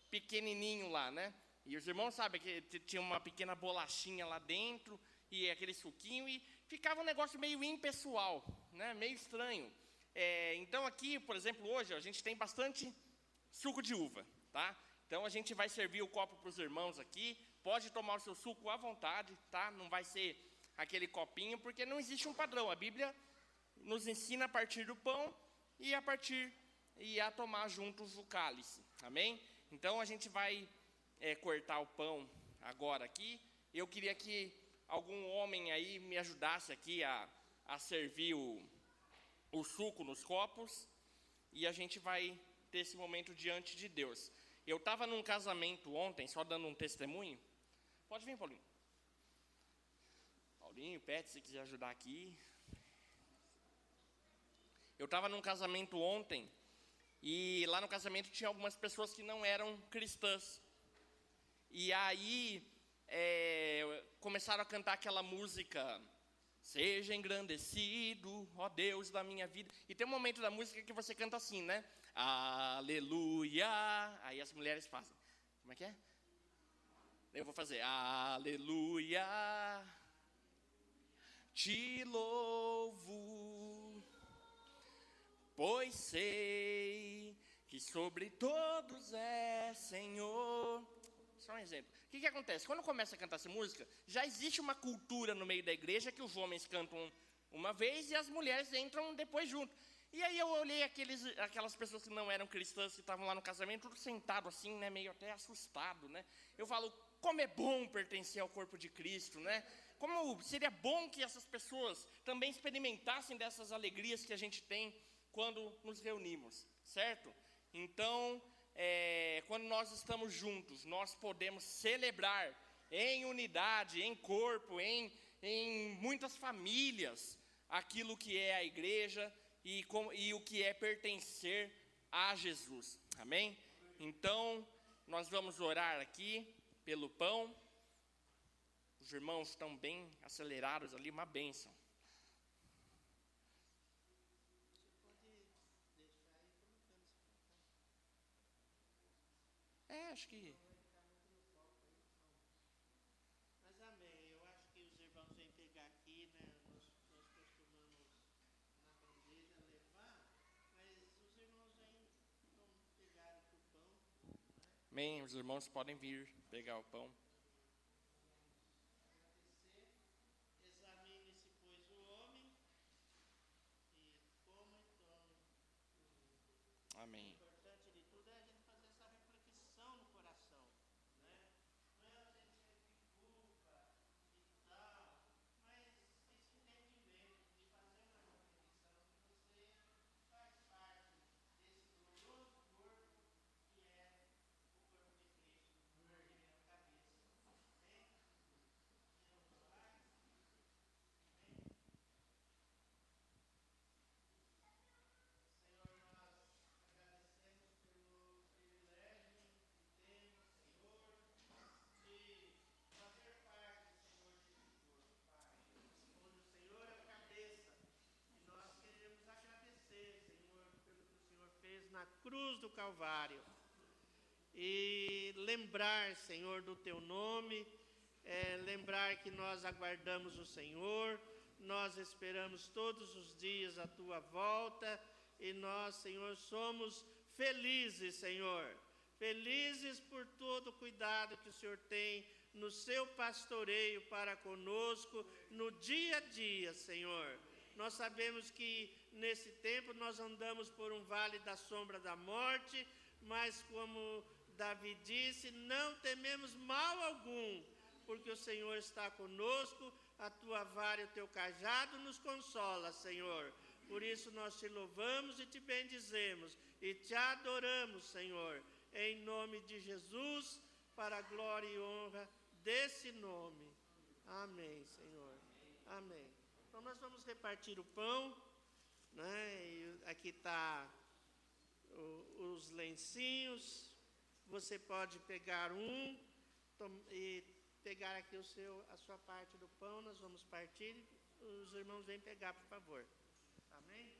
pequenininho lá, né? E os irmãos sabem que tinha uma pequena bolachinha lá dentro, e aquele suquinho, e ficava um negócio meio impessoal, né? Meio estranho. Então, aqui, por exemplo, hoje, a gente tem bastante suco de uva, tá? Então, a gente vai servir o copo para os irmãos aqui. Pode tomar o seu suco à vontade, tá? Não vai ser aquele copinho, porque não existe um padrão. A Bíblia nos ensina a partir do pão e a tomar juntos o cálice. Amém? Então, a gente vai cortar o pão agora aqui. Eu queria que algum homem aí me ajudasse aqui a servir o suco nos copos. E a gente vai ter esse momento diante de Deus. Eu estava num casamento ontem, só dando um testemunho. Pode vir, Paulinho. Paulinho, Pet, se quiser ajudar aqui. Eu estava num casamento ontem, e lá no casamento tinha algumas pessoas que não eram cristãs. E aí, começaram a cantar aquela música: seja engrandecido, ó Deus da minha vida. E tem um momento da música que você canta assim, né? Aleluia. Aí as mulheres fazem. Como é que é? Eu vou fazer. Aleluia. Te louvo, pois sei que sobre todos é Senhor. Só um exemplo. O que acontece? Quando começa a cantar essa música, já existe uma cultura no meio da igreja que os homens cantam uma vez e as mulheres entram depois junto. E aí eu olhei aquelas pessoas que não eram cristãs, que estavam lá no casamento, tudo sentado assim, né, meio até assustado, né? Eu falo, como é bom pertencer ao corpo de Cristo, né? Como seria bom que essas pessoas também experimentassem dessas alegrias que a gente tem quando nos reunimos, certo? Então, quando nós estamos juntos, nós podemos celebrar em unidade, em corpo, em muitas famílias, aquilo que é a igreja e o que é pertencer a Jesus. Amém? Então, nós vamos orar aqui pelo pão. Os irmãos estão bem acelerados ali, uma bênção. Acho que... Mas amém, eu acho que os irmãos vêm pegar aqui. Amém. Os irmãos podem vir pegar o pão. Examine-se, pois, o homem e coma e tome. Amém. O importante de tudo é a gente fazer essa reflexão no coração, né? Não é a gente sentir culpa e tal, mas esse entendimento de fazer uma reflexão que você faz parte desse glorioso corpo que é o corpo de Cristo, onde ele é a cabeça. Amém? Vamos orar? Amém? Senhor, nós agradecemos pelo privilégio que temos, Senhor, de fazer parte, Senhor, desse corpo, Pai, onde o Senhor é a cabeça. E nós queremos agradecer, Senhor, pelo que o Senhor fez na cruz do Calvário. E lembrar, Senhor, do Teu nome, lembrar que nós aguardamos o Senhor, nós esperamos todos os dias a Tua volta, e nós, Senhor, somos felizes, Senhor, felizes por todo o cuidado que o Senhor tem no seu pastoreio para conosco, no dia a dia, Senhor. Nós sabemos que nesse tempo nós andamos por um vale da sombra da morte, mas como Davi disse, não tememos mal algum, porque o Senhor está conosco, a tua vara e o teu cajado nos consola, Senhor. Por isso nós te louvamos e te bendizemos e te adoramos, Senhor, em nome de Jesus, para a glória e honra desse nome. Amém, Senhor. Amém. Então nós vamos repartir o pão, né? E aqui está os lencinhos. Você pode pegar um e pegar aqui a sua parte do pão. Nós vamos partir. Os irmãos vêm pegar, por favor. Amém?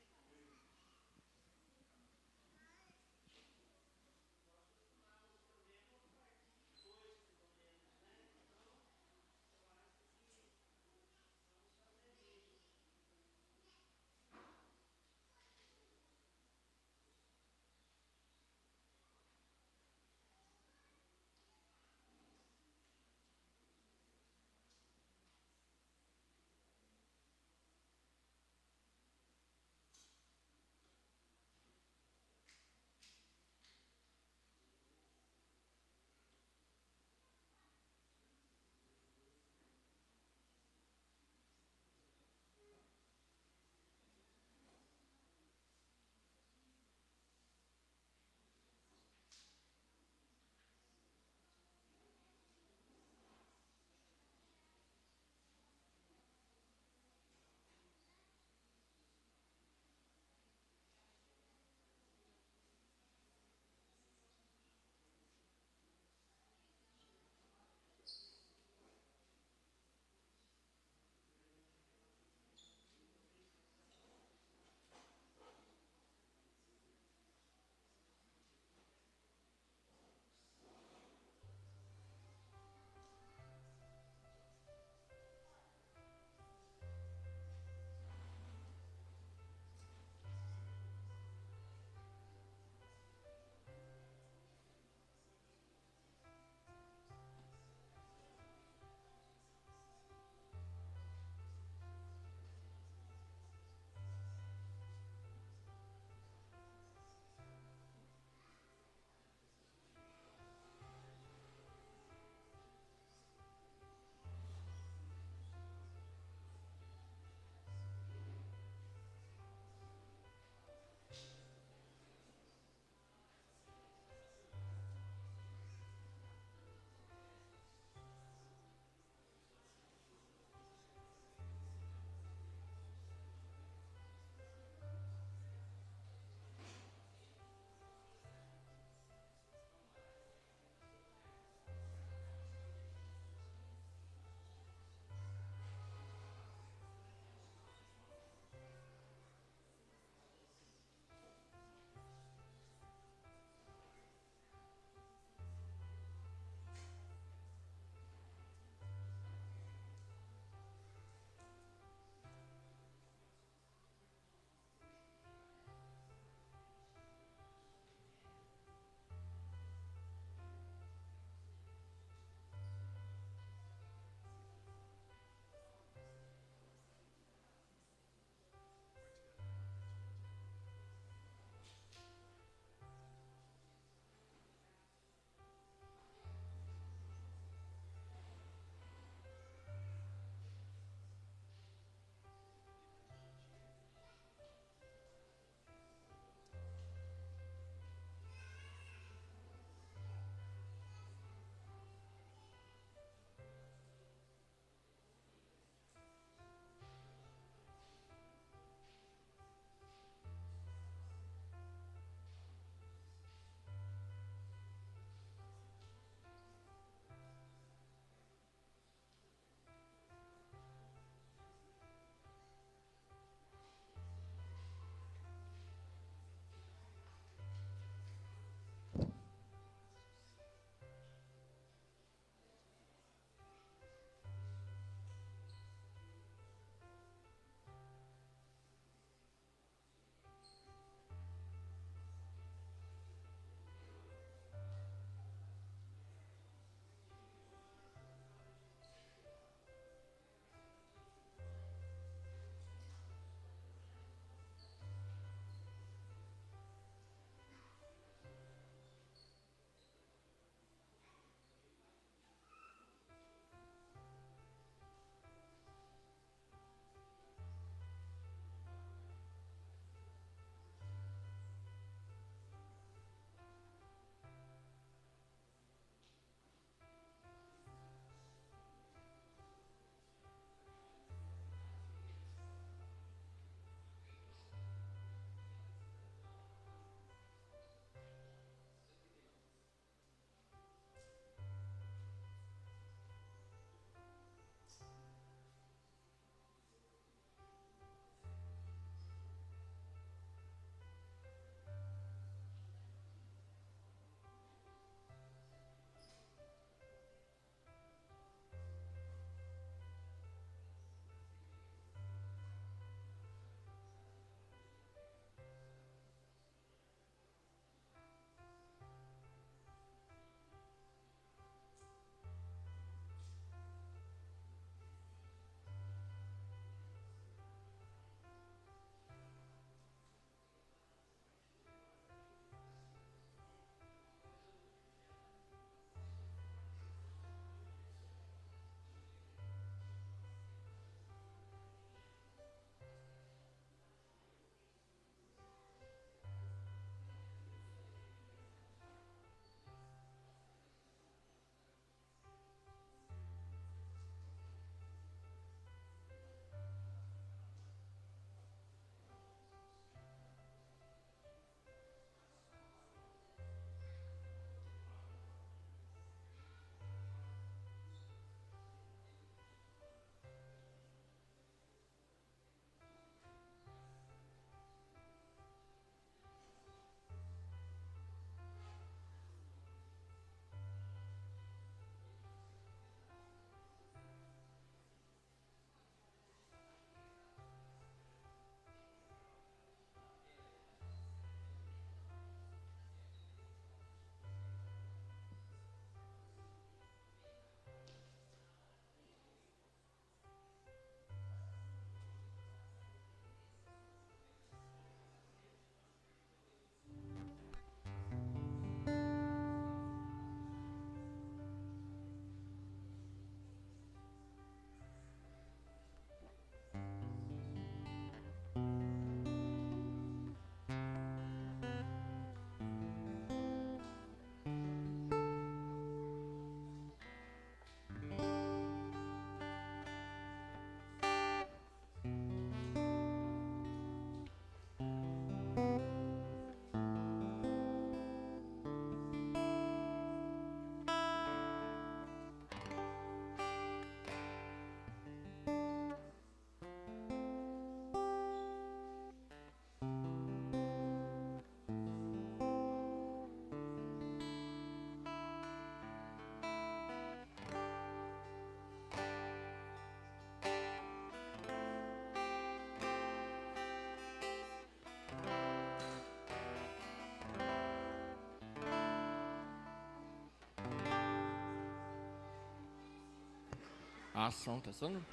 A ação tá sendo?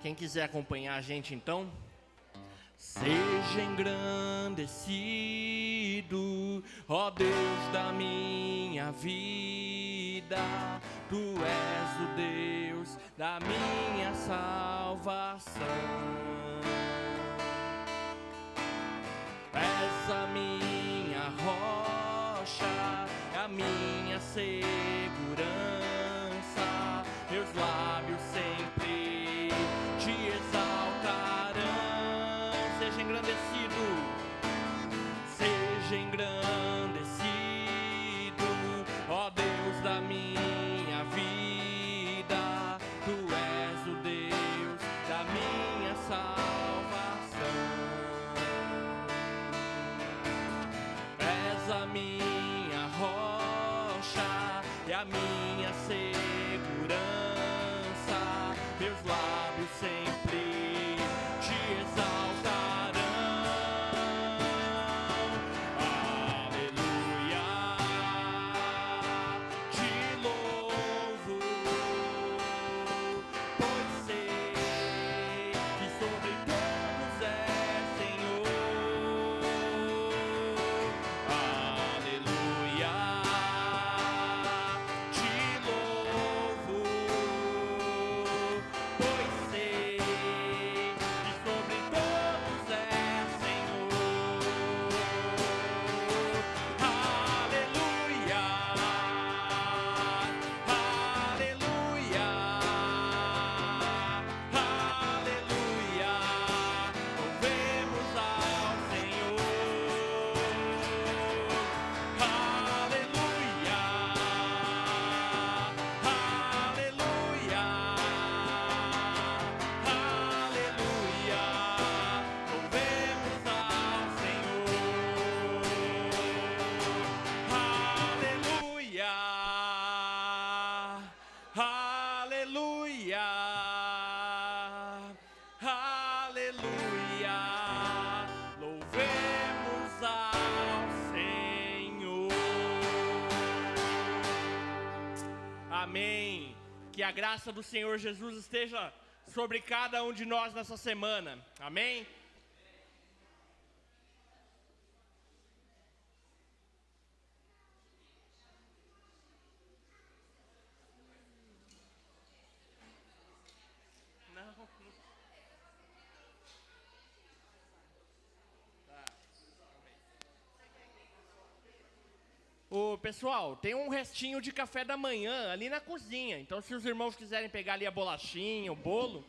Quem quiser acompanhar a gente então. Seja engrandecido, ó Deus da minha vida, Tu és o Deus da minha salvação. És a minha rocha, a minha segurança, meus lábios sempre te exaltarão. Seja engrandecido, seja engrandecido, ó Deus da minha vida, Tu és o Deus da minha salvação. És a minha rocha e a minha segurança, meus lábios sempre te exaltarão. Aleluia, te louvo, pois sei que sobre todos é Senhor. Aleluia, te louvo, pois sei que sobre todos é Senhor. Aleluia, aleluia, aleluia, louvemos ao Senhor. Aleluia, aleluia, aleluia, louvemos ao Senhor. Aleluia, aleluia, aleluia, louvemos ao Senhor. Amém. Que a graça do Senhor Jesus esteja sobre cada um de nós nessa semana. Amém. Ô, pessoal, tem um restinho de café da manhã ali na cozinha. Então, se os irmãos quiserem pegar ali a bolachinha, o bolo,